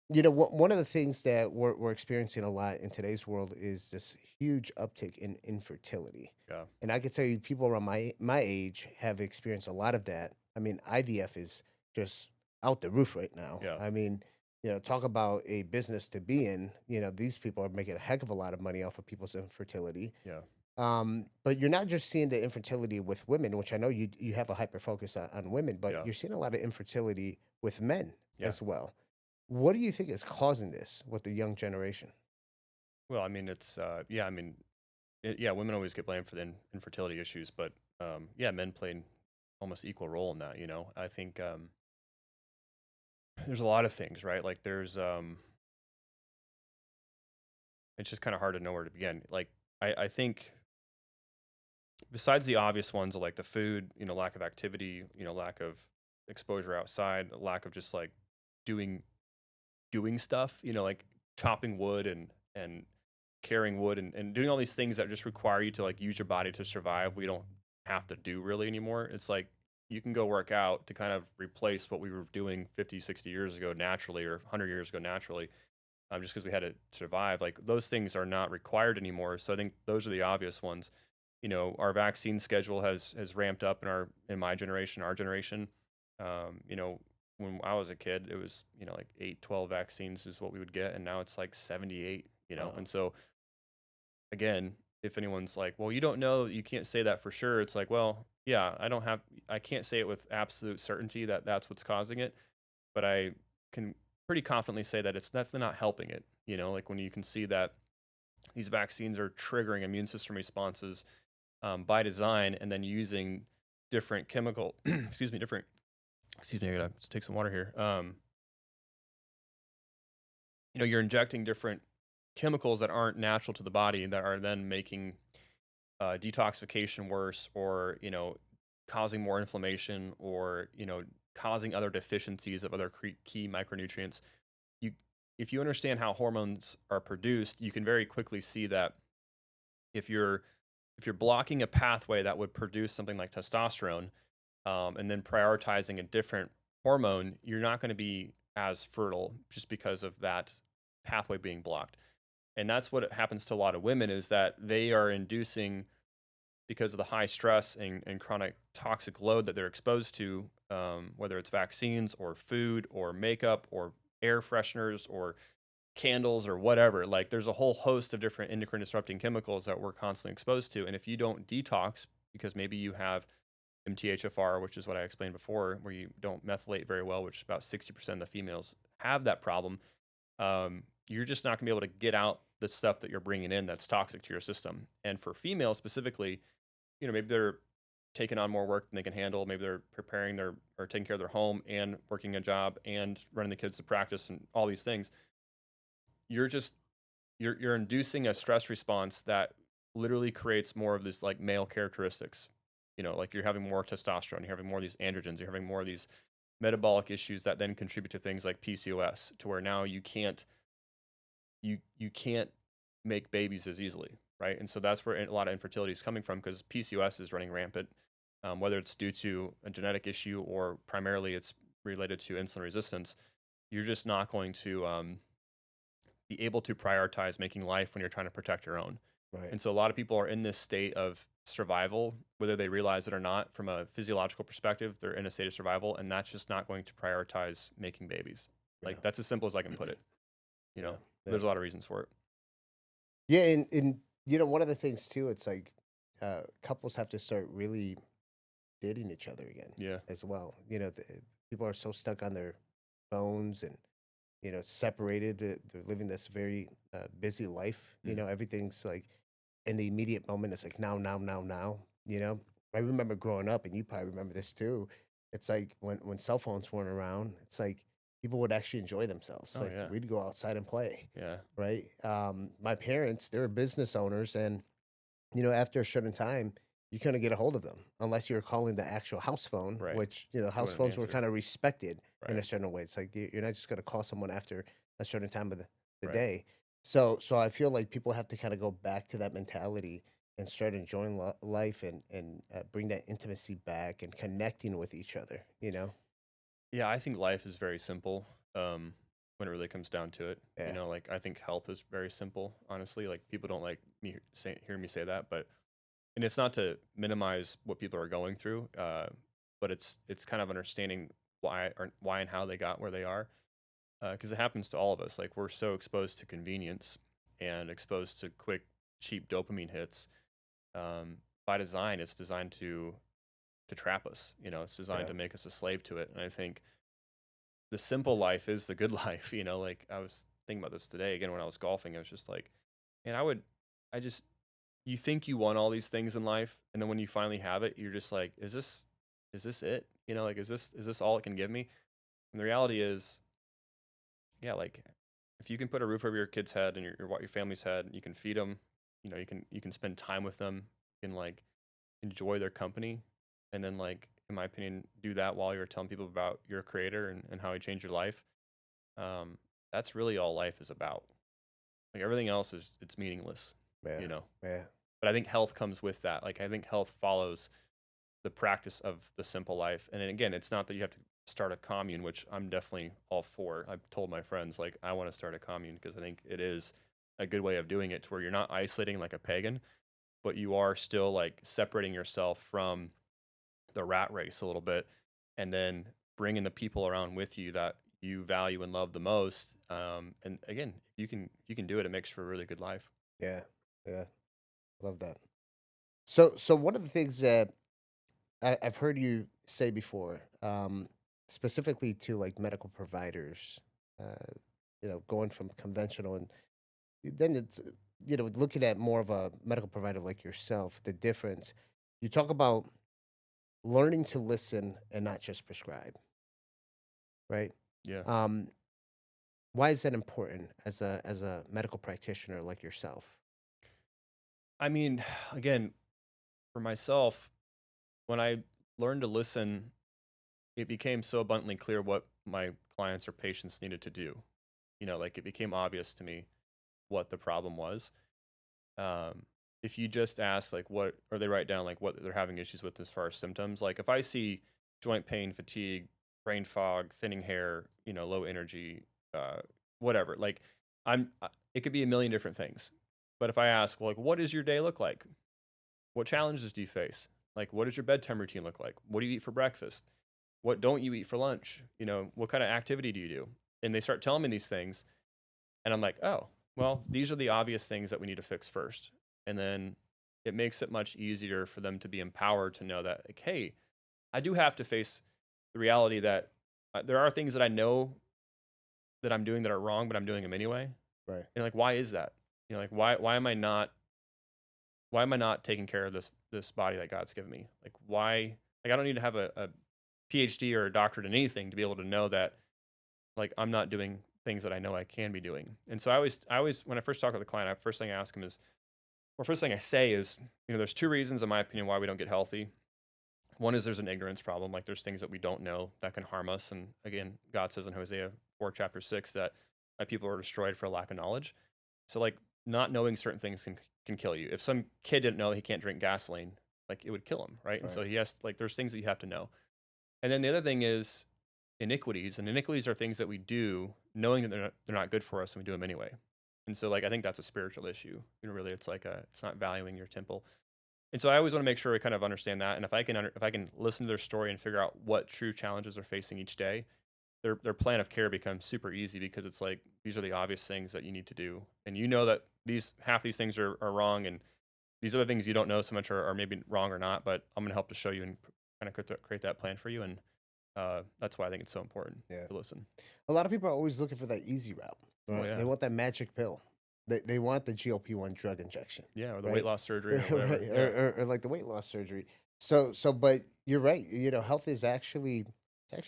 one of the things that we're experiencing a lot in today's world is this huge uptick in infertility. yeah, And I can tell you, people around my age have experienced a lot of that. I mean, IVF is just out the roof right now. yeah, I mean, talk about a business to be in. These people are making a heck of a lot of money off of people's infertility. yeah, But you're not just seeing the infertility with women, which I know you have a hyper focus on women, but yeah, you're seeing a lot of infertility with men yeah. as well. What do you think is causing this with the young generation? Well, I mean, it's yeah, I mean, yeah, women always get blamed for the infertility issues, but yeah, men play an almost equal role in that. I think there's a lot of things, right? Like it's just kind of hard to know where to begin. Like I think besides the obvious ones of like the food, lack of activity, lack of exposure outside, lack of just like doing doing stuff, like chopping wood and carrying wood and doing all these things that just require you to like use your body to survive. We don't have to do really anymore. It's like you can go work out to kind of replace what we were doing 50, 60 years ago naturally or 100 years ago naturally, just because we had to survive. Like those things are not required anymore. So I think those are the obvious ones. Our vaccine schedule has ramped up in my generation, our generation. When I was a kid, it was like 8, 12 vaccines is what we would get, and now it's like 78. Wow. And so again, if anyone's like, well, you don't know, you can't say that for sure. It's like, well, yeah, I can't say it with absolute certainty that that's what's causing it, but I can pretty confidently say that it's definitely not helping it. Like when you can see that these vaccines are triggering immune system responses by design, and then using different chemical, excuse me, I gotta take some water here. You're injecting different chemicals that aren't natural to the body that are then making detoxification worse, or causing more inflammation, or causing other deficiencies of other key micronutrients. you if you understand how hormones are produced, you can very quickly see that if you're blocking a pathway that would produce something like testosterone, and then prioritizing a different hormone, you're not going to be as fertile just because of that pathway being blocked. And that's what happens to a lot of women, is that they are inducing, because of the high stress and chronic toxic load that they're exposed to, whether it's vaccines or food or makeup or air fresheners or candles or whatever. Like there's a whole host of different endocrine disrupting chemicals that we're constantly exposed to. And if you don't detox, because maybe you have MTHFR, which is what I explained before, where you don't methylate very well, which is about 60% of the females have that problem, you're just not going to be able to get out the stuff that you're bringing in that's toxic to your system. And for females specifically, maybe they're taking on more work than they can handle. Maybe they're preparing or taking care of their home and working a job and running the kids to practice and all these things. You're just you're inducing a stress response that literally creates more of this like male characteristics. Like you're having more testosterone, you're having more of these androgens, you're having more of these metabolic issues that then contribute to things like PCOS, to where now you can't make babies as easily, right? And so that's where a lot of infertility is coming from, because PCOS is running rampant, whether it's due to a genetic issue or primarily it's related to insulin resistance. You're just not going to be able to prioritize making life when you're trying to protect your own. Right. And so a lot of people are in this state of survival, whether they realize it or not. From a physiological perspective, they're in a state of survival, and that's just not going to prioritize making babies. Yeah. Like that's as simple as I can put it. Yeah. There's a lot of reasons for it. Yeah, and one of the things too, it's like couples have to start really dating each other again Yeah. as well. People are so stuck on their phones and separated. They're living this very busy life. Mm. Everything's like in the immediate moment. It's like now, now, now, now. I remember growing up, and you probably remember this too. It's like when cell phones weren't around, it's like people would actually enjoy themselves. Oh Like yeah. we'd go outside and play, Yeah. right? My parents, they were business owners, and after a certain time, you couldn't get a hold of them unless you were calling the actual house phone, Right. which house wouldn't phones were answer. kind of respected in a Right. certain way. It's like you're not just going to call someone after a certain time of the Right. day. So I feel like people have to kind of go back to that mentality and start enjoying life and bring that intimacy back and connecting with each other. You know? Yeah, I think life is very simple. When it really comes down to it, Yeah. like I think health is very simple. Honestly, like people don't like me hear me say that, but and it's not to minimize what people are going through, but it's kind of understanding why and how they got where they are, because it happens to all of us. Like we're so exposed to convenience and exposed to quick, cheap dopamine hits. By design, it's designed to trap us. It's designed Yeah. to make us a slave to it. And I think the simple life is the good life. Like I was thinking about this today again when I was golfing. I was just like, man, I just, you think you want all these things in life, and then when you finally have it, you're just like, is this it? Like, is this all it can give me? And the reality is, yeah, like if you can put a roof over your kid's head and your family's head, you can feed them, you can spend time with them, you can like enjoy their company, and then like in my opinion do that while you're telling people about your creator and how he changed your life. um, that's really all life is about. Like everything else is it's meaningless, Yeah. you know. Yeah. But I think health comes with that. Like I think health follows the practice of the simple life. And then again, it's not that you have to start a commune, which I'm definitely all for. I've told my friends like I want to start a commune because I think it is a good way of doing it to where you're not isolating like a pagan, but you are still like separating yourself from the rat race a little bit, and then bringing the people around with you that you value and love the most. And again, if you can do it, it makes for a really good life. Yeah. Yeah. Love that. So one of the things that I've heard you say before, specifically to like medical providers, going from conventional and then it's looking at more of a medical provider like yourself, the difference. You talk about learning to listen and not just prescribe, right? Yeah. Um, why is that important as a medical practitioner like yourself? I mean, again, for myself, when I learned to listen, it became so abundantly clear what my clients or patients needed to do. Like it became obvious to me what the problem was. Um, if you just ask, like, what, or they write down, like, what they're having issues with as far as symptoms, like, if I see joint pain, fatigue, brain fog, thinning hair, low energy, uh, whatever, like, it could be a million different things. But if I ask, well, like, what does your day look like? What challenges do you face? Like, what does your bedtime routine look like? What do you eat for breakfast? What don't you eat for lunch? What kind of activity do you do? And they start telling me these things, and I'm like, oh, well, these are the obvious things that we need to fix first. And then it makes it much easier for them to be empowered to know that, like, hey, I do have to face the reality that there are things that I know that I'm doing that are wrong, but I'm doing them anyway. Right. And like, why is that? Like, why am I not taking care of this body that God's given me? Like, why? Like, I don't need to have a PhD or a doctorate in anything to be able to know that like I'm not doing things that I know I can be doing. And so I always when I first talk with a client, first thing I ask them is, or first thing I say is, there's two reasons in my opinion why we don't get healthy. One is there's an ignorance problem, like there's things that we don't know that can harm us. And again, God says in Hosea 4 chapter 6 that my people are destroyed for a lack of knowledge. So like not knowing certain things can kill you. If some kid didn't know that he can't drink gasoline, like it would kill him, right? And so Right. he has like there's things that you have to know. And then the other thing is iniquities, and iniquities are things that we do knowing that they're not good for us, and we do them anyway. And so like I think that's a spiritual issue. Really, it's like it's not valuing your temple. And so I always want to make sure I kind of understand that. And if I can listen to their story and figure out what true challenges they're facing each day, their plan of care becomes super easy because it's like these are the obvious things that you need to do, and that these half these things are wrong, and these other things you don't know so much are maybe wrong or not. But I'm going to help to show you and kind of create that plan for you. And that's why I think it's so important Yeah. to listen. A lot of people are always looking for that easy route. Oh Right? yeah, They want that magic pill. They want the GLP-1 drug injection. yeah, or the weight Right. loss surgery or Right. whatever. Yeah, Or like the weight loss surgery. But you're right. Health is it's actually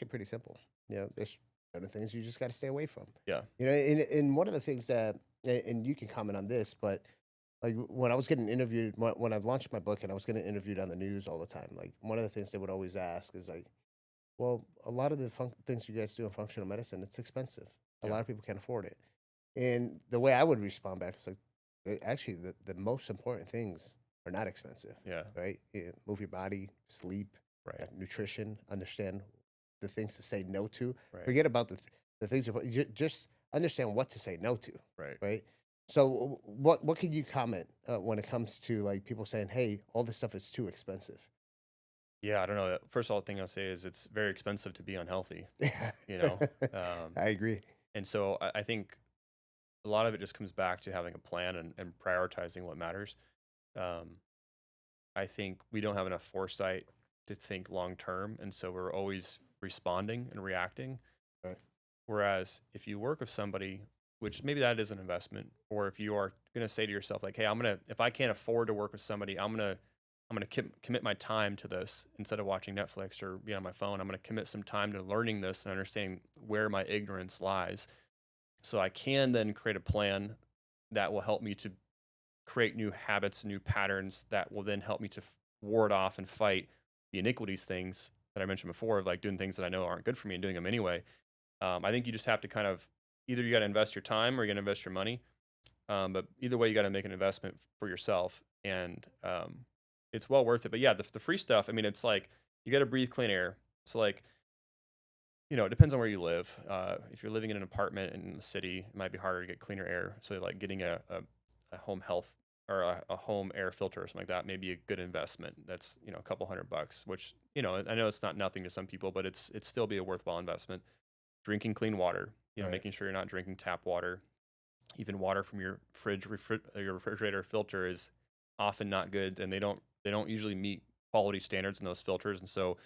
pretty simple. There's certain things you just got to stay away from. yeah, And one of the things that, and you can comment on this, but like when I was getting interviewed, when I launched my book and I was getting interviewed on the news all the time, like one of the things they would always ask is like, well, a lot of the things you guys do in functional medicine, it's expensive. A yeah, lot of people can't afford it. And the way I would respond back is like, actually, the most important things are not expensive, Yeah. right? Move your body, sleep, Right. nutrition, understand the things to say no to. Right. Forget about the things just understand what to say no to, Right. right? So what can you comment when it comes to like people saying, "Hey, all this stuff is too expensive"? Yeah, I don't know. First of all, the thing I'll say is it's very expensive to be unhealthy, Yeah, you know? Um, I agree. and so I think a lot of it just comes back to having a plan and prioritizing what matters. Um, I think we don't have enough foresight to think long term. And so we're always responding and reacting. Right. Whereas if you work with somebody, which maybe that is an investment, or if you are going to say to yourself, like, hey, if I can't afford to work with somebody, I'm going to commit my time to this instead of watching Netflix or be on my phone. I'm going to commit some time to learning this and understanding where my ignorance lies. So I can then create a plan that will help me to create new habits, new patterns that will then help me to ward off and fight the iniquities things that I mentioned before, of like doing things that I know aren't good for me and doing them anyway. I think you just have to kind of either you got to invest your time or you got to invest your money. But either way, you got to make an investment for yourself, and it's well worth it. But yeah, the free stuff. I mean, it's like you got to breathe clean air. So like, it depends on where you live. If you're living in an apartment in the city, it might be harder to get cleaner air. So like getting a home health or a home air filter or something like that may be a good investment. That's a couple $100, which I know it's not nothing to some people, but it's still be a worthwhile investment. Drinking clean water, Right. making sure you're not drinking tap water. Even water from your your refrigerator filter is often not good, and they don't usually meet quality standards in those filters. And so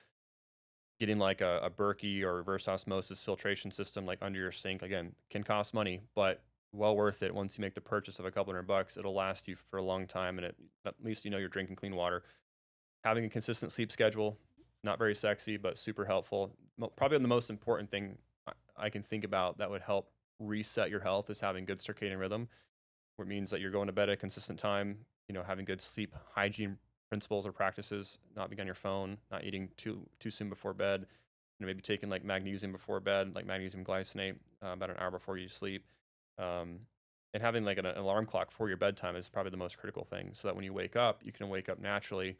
getting like a Berkey or reverse osmosis filtration system like under your sink again can cost money, but well worth it. Once you make the purchase of a couple $100, it'll last you for a long time, and at least you're drinking clean water. Having a consistent sleep schedule, not very sexy, but super helpful. Probably the most important thing I can think about that would help reset your health is having good circadian rhythm, which means that you're going to bed at a consistent time, having good sleep hygiene principles or practices, not being on your phone, not eating too soon before bed, maybe taking like magnesium before bed, like magnesium glycinate, about an hour before you sleep. And having like an alarm clock for your bedtime is probably the most critical thing, so that when you wake up, you can wake up naturally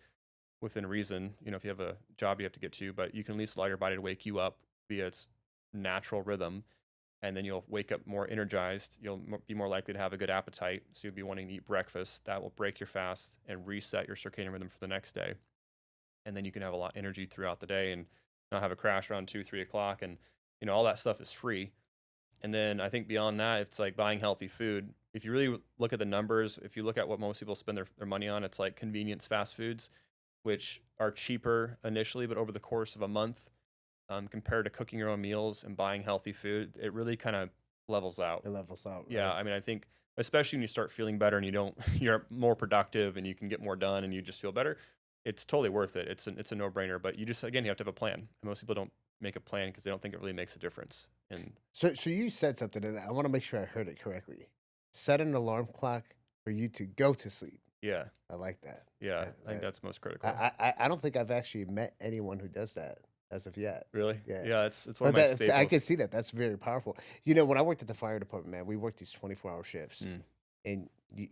within reason. If you have a job you have to get to, but you can at least allow your body to wake you up via its natural rhythm, and then you'll wake up more energized. You'll be more likely to have a good appetite, so you'll be wanting to eat breakfast. That will break your fast and reset your circadian rhythm for the next day, and then you can have a lot of energy throughout the day and not have a crash around 2-3 o'clock. And all that stuff is free. And then I think beyond that, it's like buying healthy food. If you really look at the numbers, if you look at what most people spend their money on, it's like convenience fast foods, which are cheaper initially, but over the course of a month, compared to cooking your own meals and buying healthy food, it really kind of levels out. It levels out. Yeah, Right? I mean, I think especially when you start feeling better and you're more productive and you can get more done and you just feel better, it's totally worth it. It's a no-brainer, but you have to have a plan. And most people don't make a plan because they don't think it really makes a difference. And So you said something, and I want to make sure I heard it correctly. Set an alarm clock for you to go to sleep. yeah, I like that. yeah, I think that's most critical. I don't think I've actually met anyone who does that as of yet. Really? Yeah. Yeah, it's one But of my I staples. can see that. That's very powerful. When I worked at the fire department, man, we worked these 24-hour shifts, Mm, and you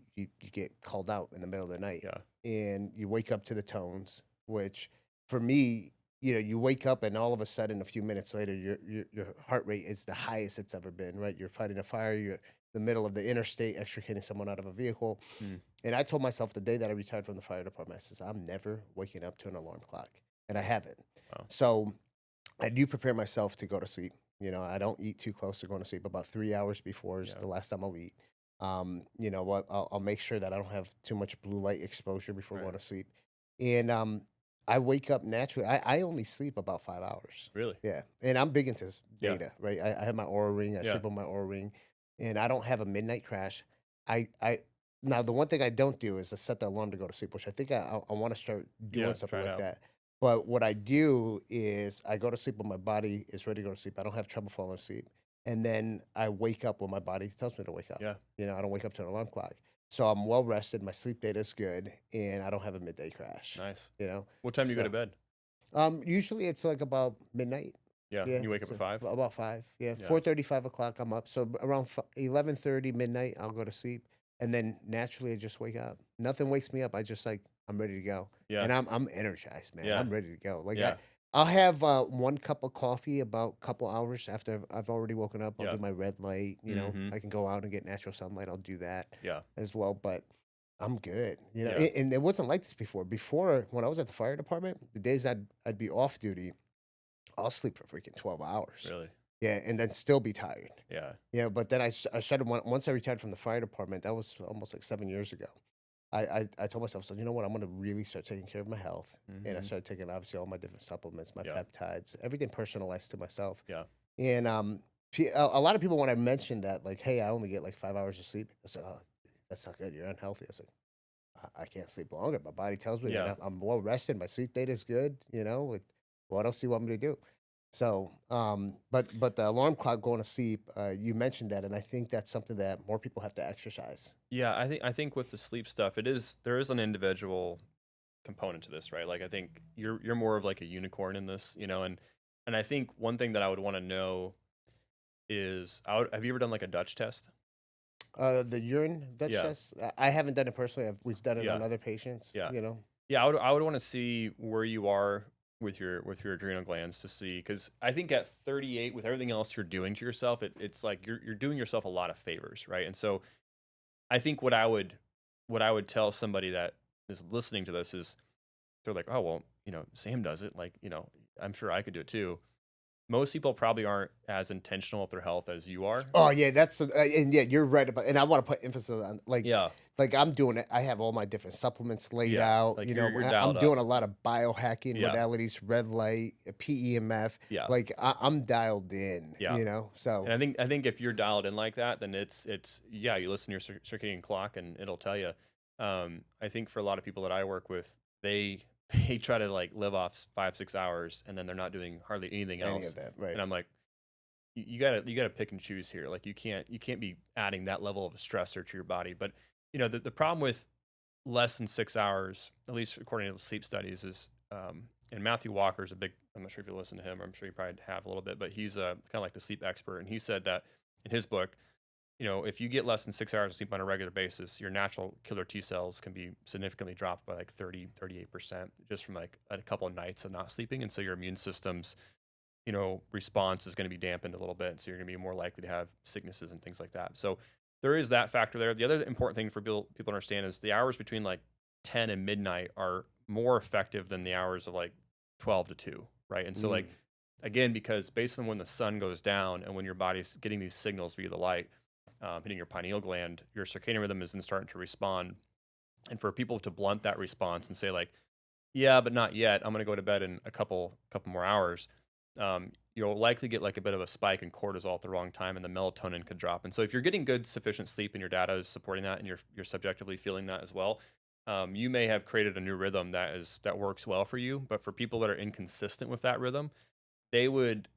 get called out in the middle of the night, yeah, and you wake up to the tones, which for me, you wake up and all of a sudden, a few minutes later, your heart rate is the highest it's ever been, right? You're fighting a fire, you're in the middle of the interstate, extricating someone out of a vehicle. mm, And I told myself the day that I retired from the fire department, I says, I'm never waking up to an alarm clock. And I haven't. wow, So I do prepare myself to go to sleep. I don't eat too close to going to sleep. About 3 hours before is yeah, the last time I'll eat. You know what? I'll make sure that I don't have too much blue light exposure before right, going to sleep. And I wake up naturally. I only sleep about 5 hours. really, Yeah. And I'm big into yeah, data, right? I have my Aura ring. I yeah, sleep on my Aura ring, and I don't have a midnight crash. I now the one thing I don't do is to set the alarm to go to sleep, which I think I want to start doing yeah. something Try it like out. that. But what I do is I go to sleep when my body is ready to go to sleep. I don't have trouble falling asleep. And then I wake up when my body tells me to wake up. Yeah, I don't wake up to an alarm clock. So I'm well rested, my sleep data is good, and I don't have a midday crash. nice. You know? What time do you go to So bed? usually it's like about midnight. Yeah. Yeah, You wake up so at 5? about 5. Yeah, Yeah. 4:30, 5 o'clock, I'm up. So around 11:30 midnight, I'll go to sleep, and then naturally I just wake up. Nothing wakes me up. I just like I'm ready to go, Yeah. and I'm energized, man. Yeah. I'm ready to go. Like Yeah. I'll have 1 cup of coffee about couple hours after I've already woken up. I'll Yeah. do my red light. Mhm. I can go out and get natural sunlight. I'll do that Yeah. as well, but. I'm good, Yeah. and it wasn't like this before. Before, when I was at the fire department, the days I'd be off duty, I'll sleep for freaking 12 hours. Really? Yeah, and then still be tired. Yeah. Yeah, but then I started once I retired from the fire department, that was almost like 7 years ago. I told myself, so you know what, I'm gonna really start taking care of my health. And I Mhm. started taking obviously all my different supplements, my Yeah. peptides, everything personalized to myself. Yeah. And a lot of people when I mentioned that, like, hey, I only get like 5 hours of sleep, I said, oh, that's not good. You're unhealthy. I said, I can't sleep longer. My body tells me that Yeah. I'm well rested. My sleep data is good. What else do you want me to do? So, but the alarm clock going to sleep, you mentioned that, and I think that's something that more people have to exercise. Yeah, I think with the sleep stuff, there is an individual component to this, right? Like I think you're more of like a unicorn in this, and I think one thing that I would want to know is have you ever done like a Dutch test? The urine Dutch Yeah. test, I haven't done it personally. We've done it on Yeah. other patients. Yeah. Yeah, I would want to see where you are with your adrenal glands to see, because I think at 38, with everything else you're doing to yourself, it's like you're doing yourself a lot of favors, right? And so I think what I would tell somebody that is listening to this is they're like, oh well, Sam does it, like, I'm sure I could do it too. Most people probably aren't as intentional with their health as you are. Oh yeah, and yeah, you're right about. And I want to put emphasis on Yeah, like I'm doing it. I have all my different supplements laid yeah, out. like you're I'm dialed up. doing a lot of biohacking Yeah, modalities, red light, PEMF. yeah, Like I'm dialed in. yeah. So And I think if you're dialed in like that, then it's yeah, you listen to your circadian clock and it'll tell you. I think for a lot of people that I work with, they they try to like live off 5-6 hours, and then they're not doing hardly anything any else. of that, right? And I'm like, you gotta pick and choose here. Like you can't be adding that level of a stressor to your body. But the problem with less than 6 hours, at least according to the sleep studies, is and Matthew Walker's a big. I'm not sure if you listen to him. I'm sure you probably have a little bit, but he's kind of like the sleep expert, and he said that in his book, if you get less than 6 hours of sleep on a regular basis, your natural killer T cells can be significantly dropped by like 38% just from like a couple of nights of not sleeping. And so your immune system's, response is going to be dampened a little bit. So you're going to be more likely to have sicknesses and things like that. So there is that factor there. The other important thing for people to understand is the hours between like 10 and midnight are more effective than the hours of like 12 to 2, right? And so like, again, because based on when the sun goes down and when your body's getting these signals via the light, hitting your pineal gland, your circadian rhythm is then starting to respond. And for people to blunt that response and say like, yeah, but not yet, I'm going to go to bed in a couple more hours, you'll likely get like a bit of a spike in cortisol at the wrong time, and the melatonin could drop. And so if you're getting good, sufficient sleep and your data is supporting that, and you're subjectively feeling that as well, you may have created a new rhythm that works well for you. But for people that are inconsistent with that rhythm, they would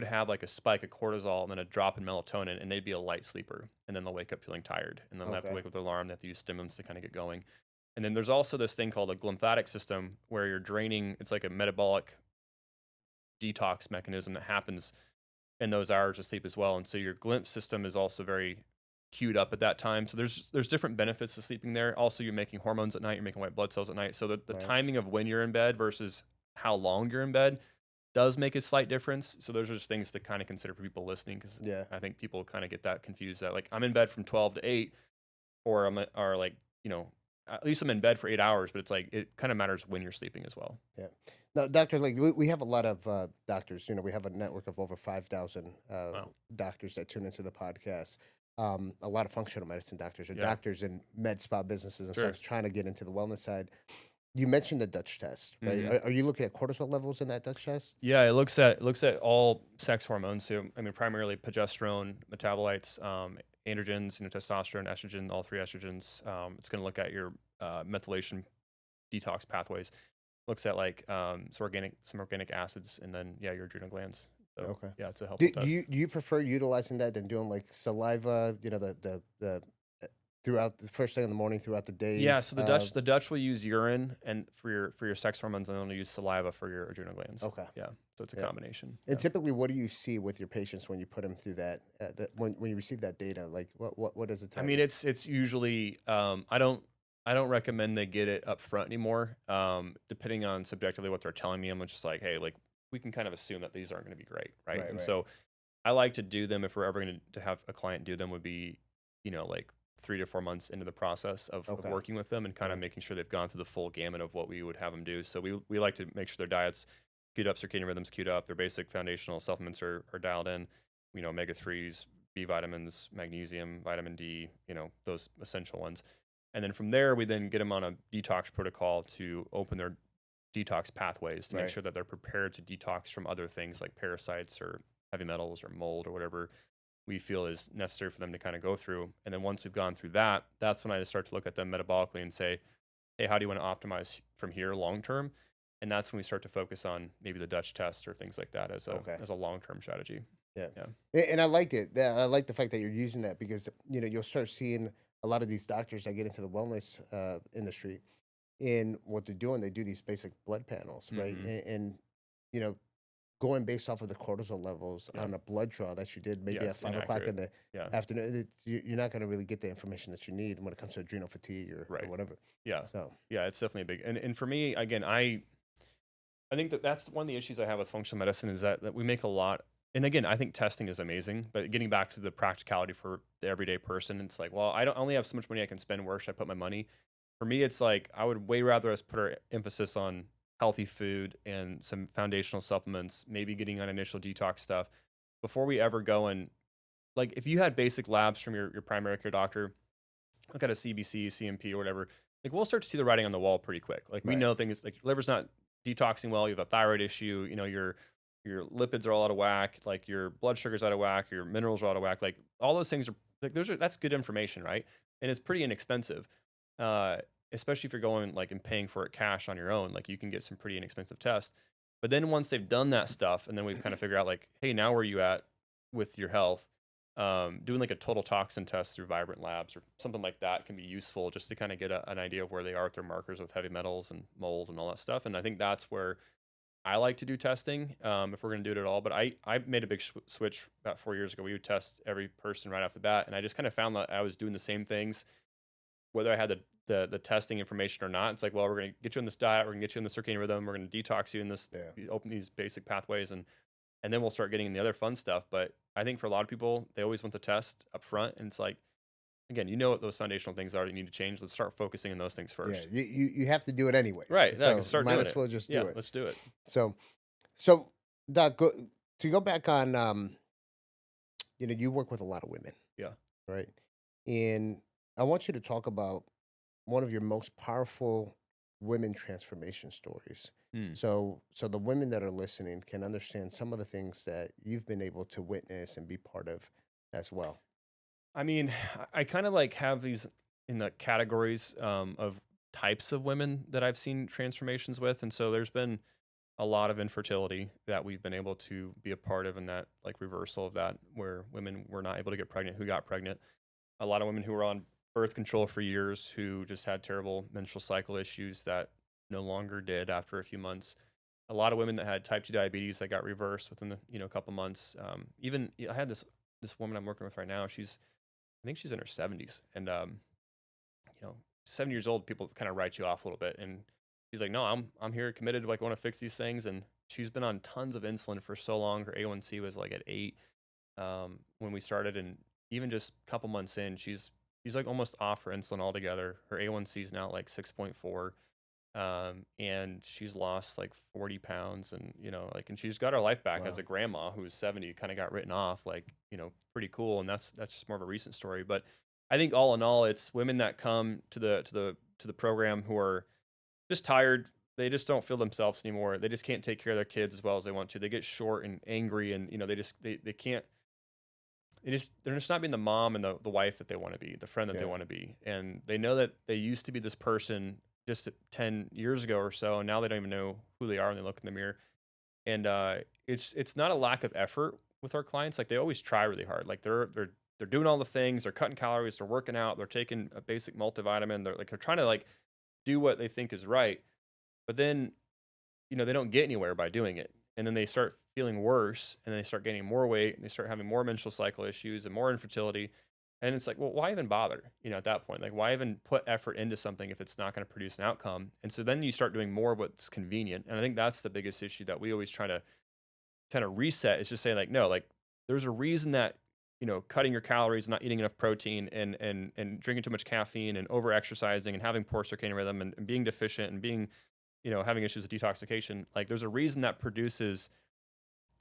have like a spike of cortisol and then a drop in melatonin, and they'd be a light sleeper, and then they'll wake up feeling tired, and then they'll have to Okay. wake up with their alarm. They have to use stimulants to kind of get going. And then there's also this thing called a glymphatic system where you're draining. It's like a metabolic detox mechanism that happens in those hours of sleep as well. And so your glymph system is also very queued up at that time. So there's different benefits to sleeping there. Also, you're making hormones at night, you're making white blood cells at night. So the Right. timing of when you're in bed versus how long you're in bed does make a slight difference. So those are just things to kind of consider for people listening, because Yeah. I think people kind of get that confused that like I'm in bed from 12 to 8, or at least I'm in bed for 8 hours, but it's like it kind of matters when you're sleeping as well. Yeah. Now, doctor, like we have a lot of doctors. We have a network of over 5,000 Wow. doctors that tune into the podcast. A lot of functional medicine doctors or Yeah. doctors in med spa businesses and Sure. stuff trying to get into the wellness side. You mentioned the Dutch test, right? Mhm. Are you looking at cortisol levels in that Dutch test? Yeah, it looks at all sex hormones. So I mean, primarily progesterone metabolites, androgens, testosterone, estrogen, all three estrogens. It's going to look at your methylation detox pathways. Looks at like some organic acids, and then your adrenal glands. So, Okay. yeah, it's a helpful Do test. you prefer utilizing that than doing like saliva? The throughout the first thing in the morning, throughout the day. Yeah, so the Dutch will use urine and for your sex hormones, and then they'll use saliva for your adrenal glands. Okay. Yeah. So it's a combination. And typically, what do you see with your patients when you put them through when you receive that data? Like, what does it tell I mean, you? it's usually I don't recommend they get it up front anymore. Depending on subjectively what they're telling me, I'm just like, hey, like we can kind of assume that these aren't going to be great, right? Right, And right. so I like to do them if we're ever going to have a client do them would be, like 3 to 4 months into the process of Okay. working with them and kind of Yeah. making sure they've gone through the full gamut of what we would have them do. So we like to make sure their diets queued up, circadian rhythms queued up, their basic foundational supplements are dialed in, omega 3s, B vitamins, magnesium, vitamin D, those essential ones. And then from there, we then get them on a detox protocol to open their detox pathways to make Right. sure that they're prepared to detox from other things like parasites or heavy metals or mold or whatever we feel is necessary for them to kind of go through. And then once we've gone through that, that's when I start to look at them metabolically and say, hey, how do you want to optimize from here long term? And that's when we start to focus on maybe the Dutch test or things like that as Okay. a long term strategy. Yeah. Yeah. And I liked it. I like the fact that you're using that because you'll start seeing a lot of these doctors that get into the wellness industry. In what they're doing, they do these basic blood panels, right? Mhm. And you know, going based off of the cortisol levels Yeah. on a blood draw that you did Yeah, maybe at it's 5 o'clock in inaccurate. the Yeah. afternoon, you're not going to really get the information that you need when it comes to adrenal fatigue or Right. whatever. Yeah. So Yeah, it's definitely a big and for me, again, I think that that's one of the issues I have with functional medicine is that we make a lot. And again, I think testing is amazing, but getting back to the practicality for the everyday person, it's like, well, I don't only have so much money I can spend. Where should I put my money? For me, it's like I would way rather us put our emphasis on healthy food and some foundational supplements, maybe getting on initial detox stuff before we ever go and like if you had basic labs from your primary care doctor, look at a CBC, CMP, or whatever, like we'll start to see the writing on the wall pretty quick. Like we right, know things like your liver's not detoxing well, you have a thyroid issue, your lipids are all out of whack, like your blood sugar's out of whack, your minerals are out of whack. Like all those things are like that's good information, right? And it's pretty inexpensive. Uh, Especially if you're going like and paying for it cash on your own, like you can get some pretty inexpensive tests. But then once they've done that stuff, and then we've kind of figured out like, hey, now where are you at with your health? Doing like a total toxin test through Vibrant Labs or something like that can be useful just to kind of get an idea of where they are with their markers with heavy metals and mold and all that stuff. And I think that's where I like to do testing if we're going to do it at all. But I made a big switch about 4 years ago. We would test every person right off the bat. And I just kind of found that I was doing the same things, whether I had the testing information or not. It's like, well, we're going to get you on this diet. We're going to get you in the circadian rhythm. We're going to detox you in this, yeah, open these basic pathways. And then we'll start getting in the other fun stuff. But I think for a lot of people, they always want the test up front. And it's like, again, you know what those foundational things are that you need to change. Let's start focusing on those things yeah. first. You have to do it anyways, Right. Yeah, so start might doing as it. well just Yeah, do it. let's do it. So Doc, to go back on, you work with a lot of women, Yeah. right? And I want you to talk about one of your most powerful women transformation stories. Hmm. So the women that are listening can understand some of the things that you've been able to witness and be part of as well. I mean, I kind of like have these in the categories of types of women that I've seen transformations with. And so there's been a lot of infertility that we've been able to be a part of, and that like reversal of that where women were not able to get pregnant who got pregnant. A lot of women who were on birth control for years who just had terrible menstrual cycle issues that no longer did after a few months. A lot of women that had type 2 diabetes that got reversed within the a couple months. Even I had this woman I'm working with right now. I think she's in her 70s, and 7 years old, people kind of write you off a little bit, and she's like, no, I'm here committed to like want to fix these things, and she's been on tons of insulin for so long. Her A1C was like at 8 when we started, and even just a couple months in, she's like almost off her insulin altogether. Her A1C is now like 6.4. And she's lost like 40 pounds, and and she's got her life back as Wow. a grandma who was 70, kind of got written off, like pretty cool. And that's just more of a recent story. But I think all in all, it's women that come to the program who are just tired. They just don't feel themselves anymore. They just can't take care of their kids as well as they want to. They get short and angry, and they can't. They're just not being the mom and the wife that they want to be, the friend that they Yeah. want to be. And they know that they used to be this person just 10 years ago or so, and now they don't even know who they are when they look in the mirror. And it's not a lack of effort with our clients. Like they always try really hard. Like they're doing all the things, they're cutting calories, they're working out, they're taking a basic multivitamin, they're trying to like do what they think is right. But then, they don't get anywhere by doing it. and then they start feeling worse, and they start gaining more weight, and they start having more menstrual cycle issues and more infertility. And it's like, well, why even bother? At that point, like, why even put effort into something if it's not going to produce an outcome? And so then you start doing more of what's convenient. And I think that's the biggest issue that we always try to kind of reset, is just say, like, no, like, there's a reason that, cutting your calories, not eating enough protein, and drinking too much caffeine, and over exercising, and having poor circadian rhythm, and being deficient, and being, having issues with detoxification. Like, there's a reason that produces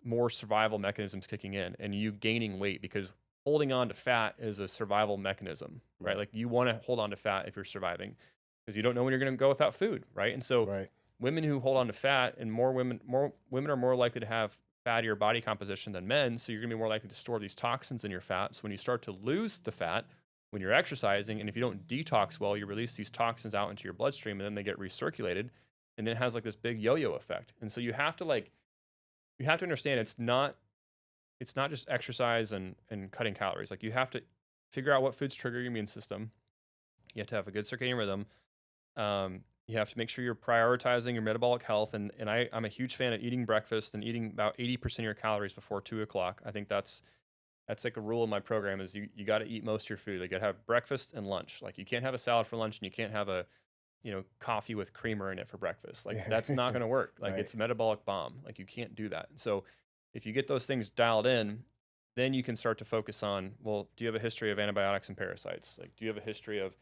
more survival mechanisms kicking in, and you gaining weight, because holding on to fat is a survival mechanism, right? Like, you want to hold on to fat if you're surviving, because you don't know when you're going to go without food, right? And so women who hold on to fat, and more women are more likely to have fattier body composition than men. So you're going to be more likely to store these toxins in your fat. So when you start to lose the fat, when you're exercising, and if you don't detox well, you release these toxins out into your bloodstream, and then they get recirculated, and then it has like this big yo-yo effect. And so you have to understand, it's not just exercise and cutting calories. Like, you have to figure out what foods trigger your immune system. You have to have a good circadian rhythm. You have to make sure you're prioritizing your metabolic health. And I'm a huge fan of eating breakfast and eating about 80% of your calories before 2 o'clock. I think that's like a rule in my program, is you got to eat most of your food. Like, you got to have breakfast and lunch. Like, you can't have a salad for lunch, and you can't have a, coffee with creamer in it for breakfast. Like, that's not going to work. Like, it's a metabolic bomb. Like, you can't do that. So if you get those things dialed in, then you can start to focus on, well, do you have a history of antibiotics and parasites? Like, do you have a history of,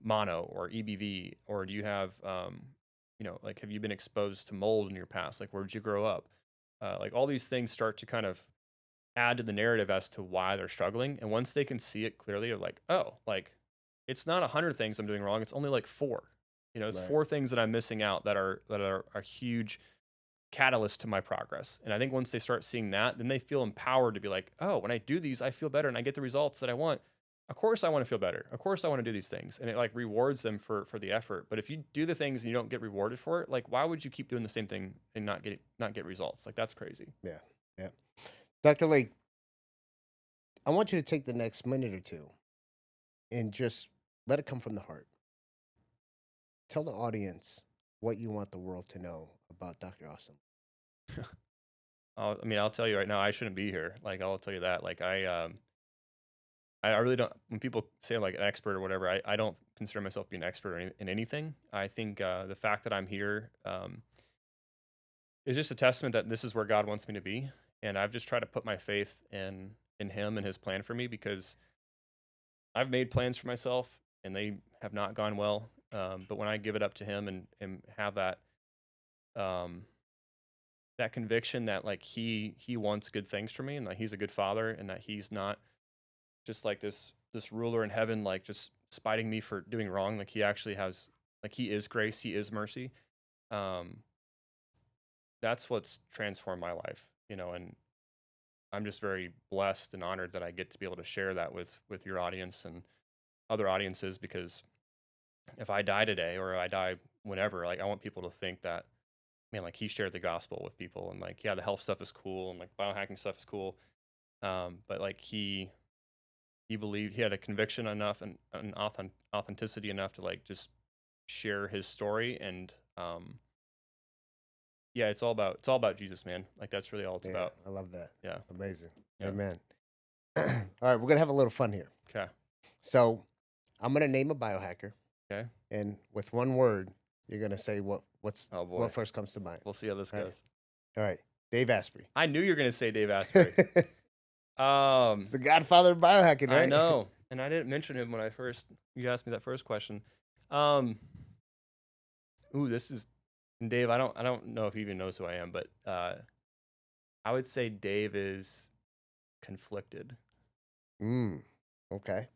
mono or EBV, or do you have, like, have you been exposed to mold in your past? Like, where did you grow up? Like, all these things start to kind of add to the narrative as to why they're struggling. And once they can see it clearly, they're like, oh, like, it's not 100 things I'm doing wrong. It's only like 4. It's 4 things that I'm missing out that are a huge catalyst to my progress. And I think once they start seeing that, then they feel empowered to be like, oh, when I do these, I feel better, and I get the results that I want. Of course I want to feel better. Of course I want to do these things. And it like rewards them for the effort. But if you do the things and you don't get rewarded for it, like, why would you keep doing the same thing and not get results? Like, that's crazy. Yeah. Yeah. Dr. Lake, I want you to take the next minute or two and just let it come from the heart. Tell the audience what you want the world to know about Dr. Awesome. I'll tell you right now, I shouldn't be here. Like, I'll tell you that. Like, I really don't, when people say like an expert or whatever, I don't consider myself to be an expert in anything. I think the fact that I'm here is just a testament that this is where God wants me to be. And I've just tried to put my faith in him and his plan for me, because I've made plans for myself and they have not gone well. But when I give it up to him and have that conviction that like he wants good things for me, and that he's a good father, and that he's not just like this ruler in heaven, like just spiting me for doing wrong. Like, he actually has, like, he is grace, he is mercy. That's what's transformed my life, and I'm just very blessed and honored that I get to be able to share that with your audience and other audiences, because if I die today, or I die whenever, like, I want people to think that, man, like, he shared the gospel with people, and like, yeah, the health stuff is cool, and like biohacking stuff is cool. But like, he believed, he had a conviction enough and an authenticity enough to like just share his story. And yeah, it's all about Jesus, man. Like, that's really all it's about. I love that. Yeah. Amazing. Yeah. Amen. All right, we're gonna have a little fun here. Okay. So I'm gonna name a biohacker. Okay. And with one word, you're gonna say what first comes to mind. We'll see how this goes. All right. Dave Asprey. I knew you were gonna say Dave Asprey. It's the godfather of biohacking, right? I know. And I didn't mention him when you asked me that first question. This is Dave. I don't know if he even knows who I am, but I would say Dave is conflicted. Okay.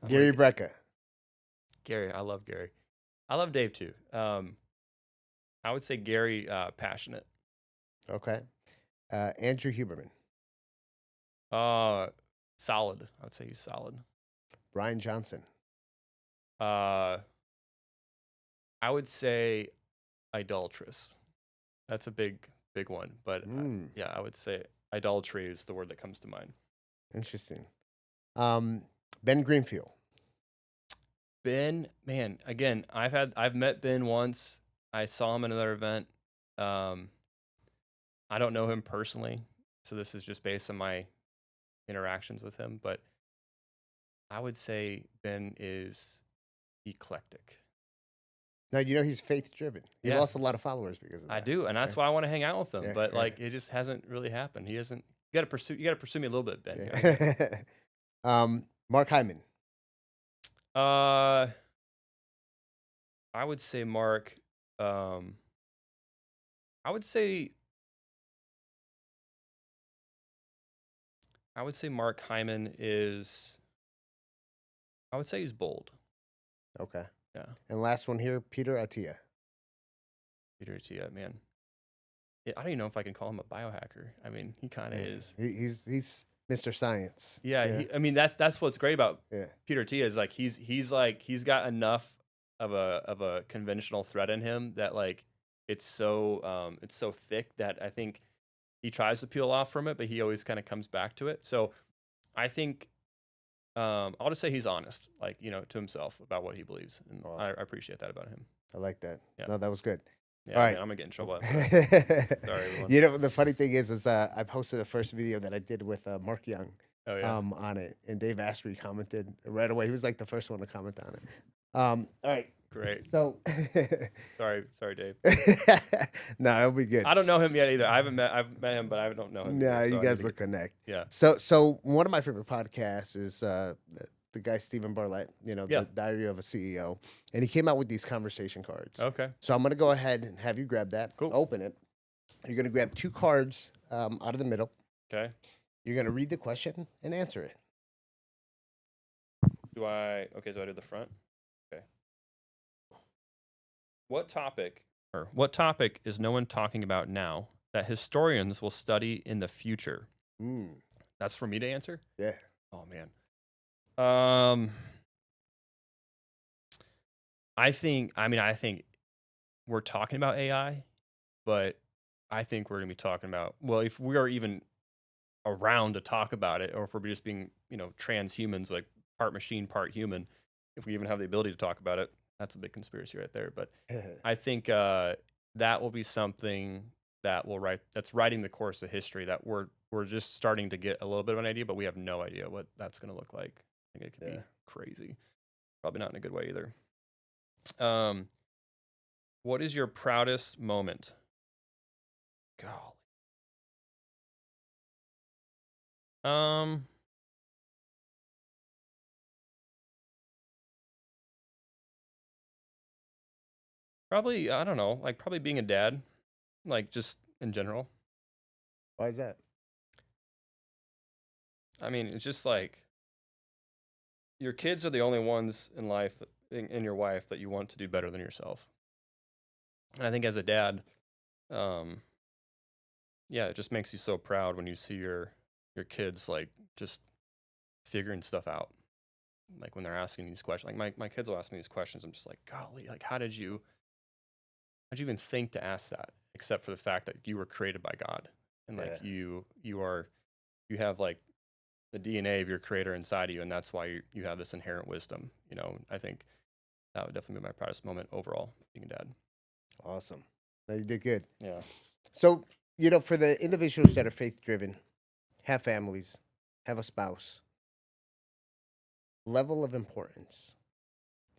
Gary Brecka. Gary, I love Gary. I love Dave too. I would say Gary, passionate. Okay. Andrew Huberman. Solid. I would say he's solid. Brian Johnson. I would say idolatrous. That's a big one. But yeah, I would say idolatry is the word that comes to mind. Interesting. Ben Greenfield. Ben, man, again, I've met Ben once. I saw him at another event. I don't know him personally, so this is just based on my interactions with him, but I would say Ben is eclectic. Now, you know he's faith-driven. He Yeah. lost a lot of followers because of that. I do, and that's why I want to hang out with him. Yeah, But yeah. like, it just hasn't really happened. He hasn't. You got to pursue me a little bit, Ben. Yeah. Mark Hyman. I would say Mark. I would say Mark Hyman is. I would say he's bold. Okay. Yeah, And last one here, Peter Attia. Peter Attia, man. Yeah, I don't even know if I can call him a biohacker. I mean, he kind of is. He's Mr. Science. Yeah, I mean that's what's great about Yeah. Peter Attia is like he's got enough of a conventional thread in him that like it's so thick that I think he tries to peel off from it, but he always kind of comes back to it. So I think I'll just say he's honest, like, to himself about what he believes, and Awesome. I appreciate that about him. I like that. Yeah. No, that was good. Yeah, All I right. mean, I'm gonna get in trouble. Sorry, everyone. The funny thing is I posted the first video that I did with Mark Young Oh yeah. on it, and Dave Asprey commented right away. He was like the first one to comment on it. All right. Great. So, Sorry, Dave. no, it'll be good. I don't know him yet either. I've met him, but I don't know him. No, either, so you I need guys to will get- connect. Yeah. So one of my favorite podcasts is the guy Stephen Bartlett, Yeah. the Diary of a CEO, and he came out with these conversation cards. Okay. So I'm gonna go ahead and have you grab that. Cool. Open it. You're gonna grab 2 cards out of the middle. Okay. You're gonna read the question and answer it. Do I do the front? Okay. What topic is no one talking about now that historians will study in the future? That's for me to answer? Yeah. Oh man. I think we're talking about AI, but I think we're going to be talking about, well, if we are even around to talk about it, or if we're just being, transhumans, like part machine, part human, if we even have the ability to talk about it, that's a big conspiracy right there. But I think that will be something that's writing the course of history, that we're just starting to get a little bit of an idea, but we have no idea what that's going to look like. I think it could be crazy. Probably not in a good way either. What is your proudest moment? Golly. Probably, I don't know, like probably being a dad, like just in general. Why is that? I mean, it's just like your kids are the only ones in life, in your life, that you want to do better than yourself. And I think as a dad, yeah, it just makes you so proud when you see your kids like just figuring stuff out. Like when they're asking these questions, like my kids will ask me these questions. I'm just like, golly, like how'd you even think to ask that? Except for the fact that you were created by God, and like you have like the DNA of your creator inside of you, and that's why you have this inherent wisdom. I think that would definitely be my proudest moment overall, being a dad. Awesome. No, you did good. Yeah. So, for the individuals that are faith-driven, have families, have a spouse, level of importance,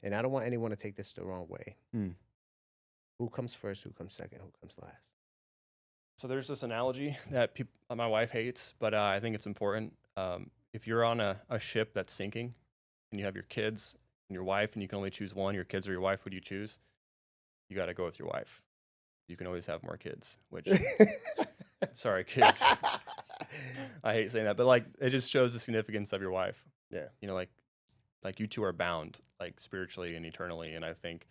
and I don't want anyone to take this the wrong way. Who comes first? Who comes second? Who comes last? So there's this analogy that my wife hates, but I think it's important. If you're on a ship that's sinking, and you have your kids and your wife, and you can only choose one, your kids or your wife, who do you choose? You got to go with your wife. You can always have more kids, which, sorry, kids. I hate saying that, but like, it just shows the significance of your wife. Yeah. Like you two are bound, like spiritually and eternally. And I think,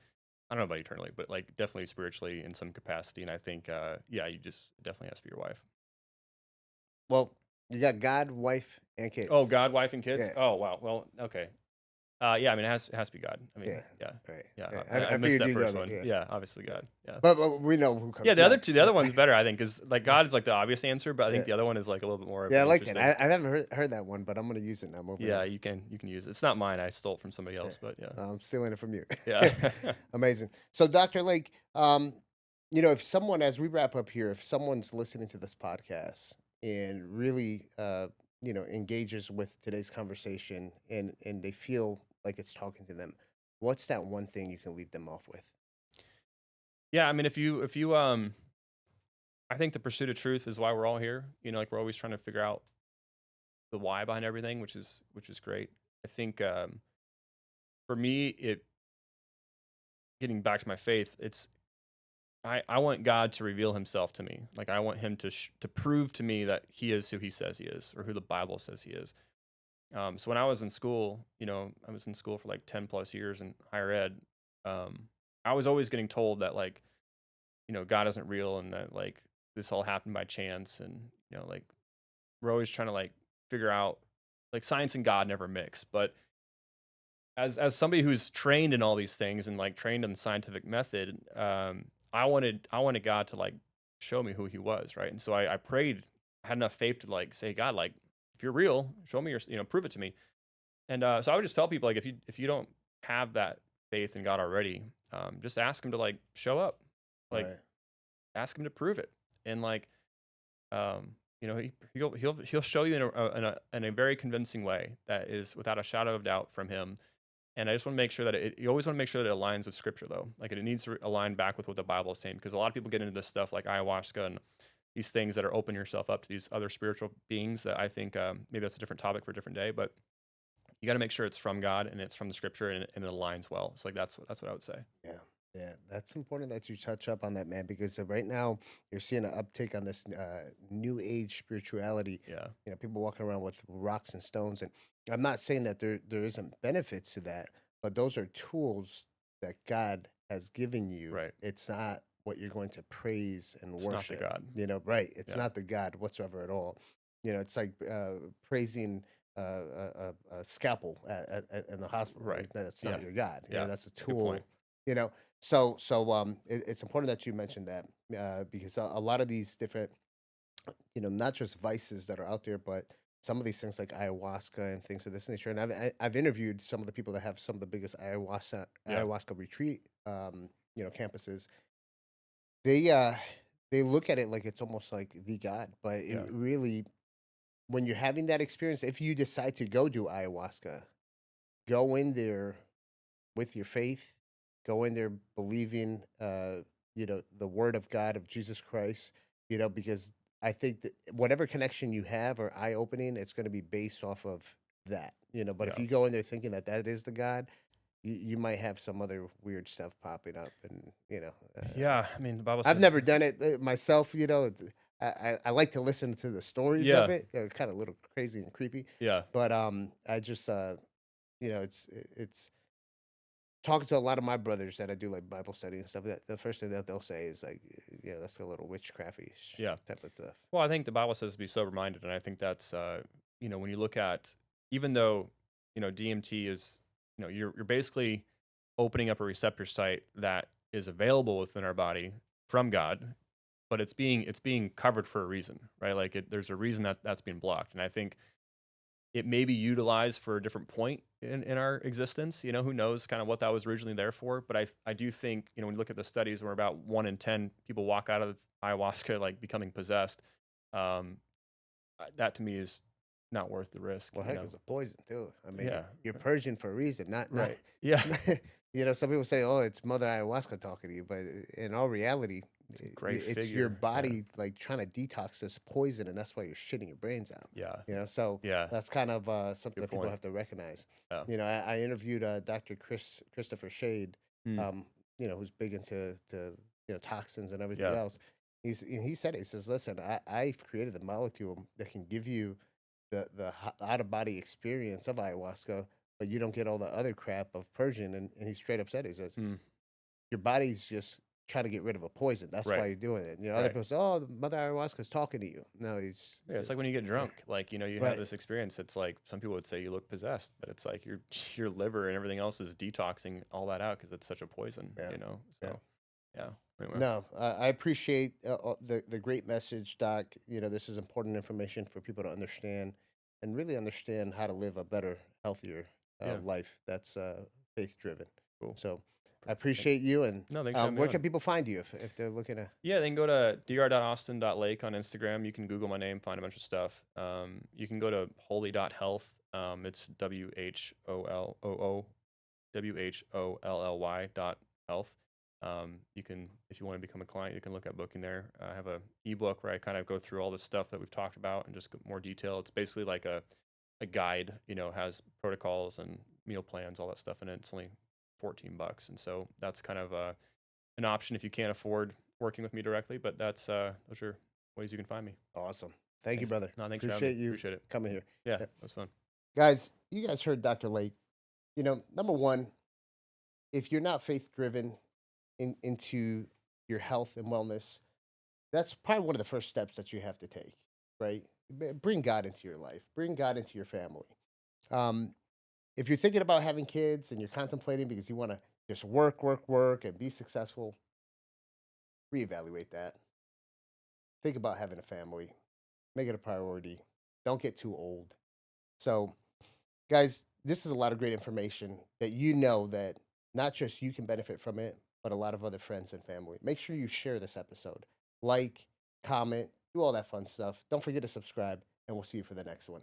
I don't know about eternally, but like definitely spiritually in some capacity. And I think, you just definitely has to be your wife. Well, you got God, wife, and kids. Oh, God, wife, and kids. Yeah. Oh, wow. Well, okay. Yeah, I mean, it has to be God. I mean, Right. yeah. I I missed figured that you'd first go one. there, Yeah, obviously God. Yeah. But we know who comes Yeah, the next. other one's better, I think, because like God is like the obvious answer, but I think Yeah. the other one is like a little bit more. Yeah, I like it. interesting. I haven't heard that one, but I'm going to use it now. Yeah, you can use it. It's not mine. I stole it from somebody else, but yeah. I'm stealing it from you. Yeah. Amazing. So, Dr. Lake, If someone, as we wrap up here, if someone's listening to this podcast and really, engages with today's conversation and they feel like it's talking to them, what's that one thing you can leave them off with? Yeah, I mean, if you I think the pursuit of truth is why we're all here. Like we're always trying to figure out the why behind everything, which is great. I think for me, it getting back to my faith, it's I want God to reveal Himself to me. Like I want Him to prove to me that He is who He says He is, or who the Bible says He is. So when I was in school, I was in school for like 10+ years in higher ed. I was always getting told that like God isn't real and that like this all happened by chance, and like we're always trying to like figure out like science and God never mix. But as somebody who's trained in all these things and like trained in the scientific method, I wanted God to like show me who He was, right? And so I prayed, I had enough faith to like say, God, like if you're real, show me your, prove it to me. And so I would just tell people like if you don't have that faith in God already, just ask Him to like show up, like Right. ask Him to prove it, and like he'll show you in a very convincing way that is without a shadow of doubt from Him. And I just want to make sure that you always want to make sure that it aligns with Scripture, though. Like it needs to align back with what the Bible is saying, because a lot of people get into this stuff like ayahuasca and these things that are opening yourself up to these other spiritual beings. That I think maybe that's a different topic for a different day, but you got to make sure it's from God and it's from the Scripture and it aligns well. It's like that's what I would say. Yeah. Yeah, that's important that you touch up on that, man, because right now you're seeing an uptick on this new age spirituality. Yeah, People walking around with rocks and stones, and I'm not saying that there isn't benefits to that, but those are tools that God has given you. right. It's not what you're going to praise and It's not the worship. God. Right? It's Yeah, not the God whatsoever at all. It's like praising a scalpel in the hospital. right. That's Yeah, not your God. yeah. That's a Good tool. point. You know, it's important that you mentioned that because a lot of these different, not just vices that are out there, but some of these things like ayahuasca and things of this nature. And I've interviewed some of the people that have some of the biggest Yeah, ayahuasca retreat, campuses. They they look at it like it's almost like the God, but it yeah, really, when you're having that experience, if you decide to go do ayahuasca, go in there with your faith, go in there believing, the word of God, of Jesus Christ, because I think that whatever connection you have or eye opening, it's going to be based off of that. But if yeah, you go in there thinking that that is the God, you might have some other weird stuff popping up, and yeah. I mean, the Bible I've says, never done it myself. I like to listen to the stories of yeah, it. They're kind of a little crazy and creepy, yeah, but I just it's talking to a lot of my brothers that I do like Bible study and stuff. That the first thing that they'll say is like, yeah, that's a little witchcrafty yeah. type of stuff. Well, I think the Bible says to be sober minded, and I think that's when you look at, even though DMT is, you're basically opening up a receptor site that is available within our body from God, but it's being covered for a reason, right? Like there's a reason that that's being blocked, and I think it may be utilized for a different point in our existence. Who knows kind of what that was originally there for. But I do think, when you look at the studies where about 1 in 10 people walk out of ayahuasca like becoming possessed, um, that to me is not worth the risk, Well, heck, it's a poison too. I mean, Yeah. you're purging for a reason, not. Right. Yeah. Some people say, "Oh, it's Mother Ayahuasca talking to you," but in all reality, It's a great it's your figure. Yeah. body like trying to detox this poison, and that's why you're shitting your brains out. Yeah. So Yeah. that's kind of something Good that people point. have to recognize. Yeah. I interviewed Dr. Christopher Shade, Mm. who's big into toxins and everything Yeah. else. He said it. He says, "Listen, I've created the molecule that can give you the out of body experience of ayahuasca, but you don't get all the other crap of Persian." And he straight up said, he says, Mm. "Your body's just trying to get rid of a poison. That's why Right. you're doing it." Other Right. people say, "Oh, the Mother Ayahuasca's talking to you." No, he's Yeah, it's like when you get drunk, like, you have right. this experience. It's like some people would say you look possessed, but it's like your your liver and everything else is detoxing all that out because it's such a poison, Yeah. Yeah. So, yeah. Anyway. No, I appreciate the great message, Doc. This is important information for people to understand and really understand how to live a better, healthier Yeah. life that's faith driven. Cool. So I appreciate you. And No, thanks for having me where on. can people find you if they're looking to? Yeah, they can go to dr.austin.lake on Instagram. You can Google my name, find a bunch of stuff. You can go to holy.health. It's WHOLLY.health. You can, if you want to become a client, you can look at booking there. I have a ebook where I kind of go through all the stuff that we've talked about and just more detail. It's basically like a guide, has protocols and meal plans, all that stuff in it. It's only $14. And so that's kind of an option if you can't afford working with me directly, but that's those are ways you can find me. Awesome. Thank you, Thanks. brother. No, thanks for having Appreciate me. you Appreciate it. coming here. Yeah, Yeah. that's fun. Guys, you guys heard Dr. Lake. Number one, if you're not faith driven into your health and wellness, that's probably one of the first steps that you have to take, right? Bring God into your life, bring God into your family. If you're thinking about having kids and you're contemplating because you want to just work, and be successful, reevaluate that. Think about having a family, make it a priority. Don't get too old. So, guys, this is a lot of great information that that not just you can benefit from it, but a lot of other friends and family. Make sure you share this episode, like, comment, do all that fun stuff. Don't forget to subscribe, and we'll see you for the next one.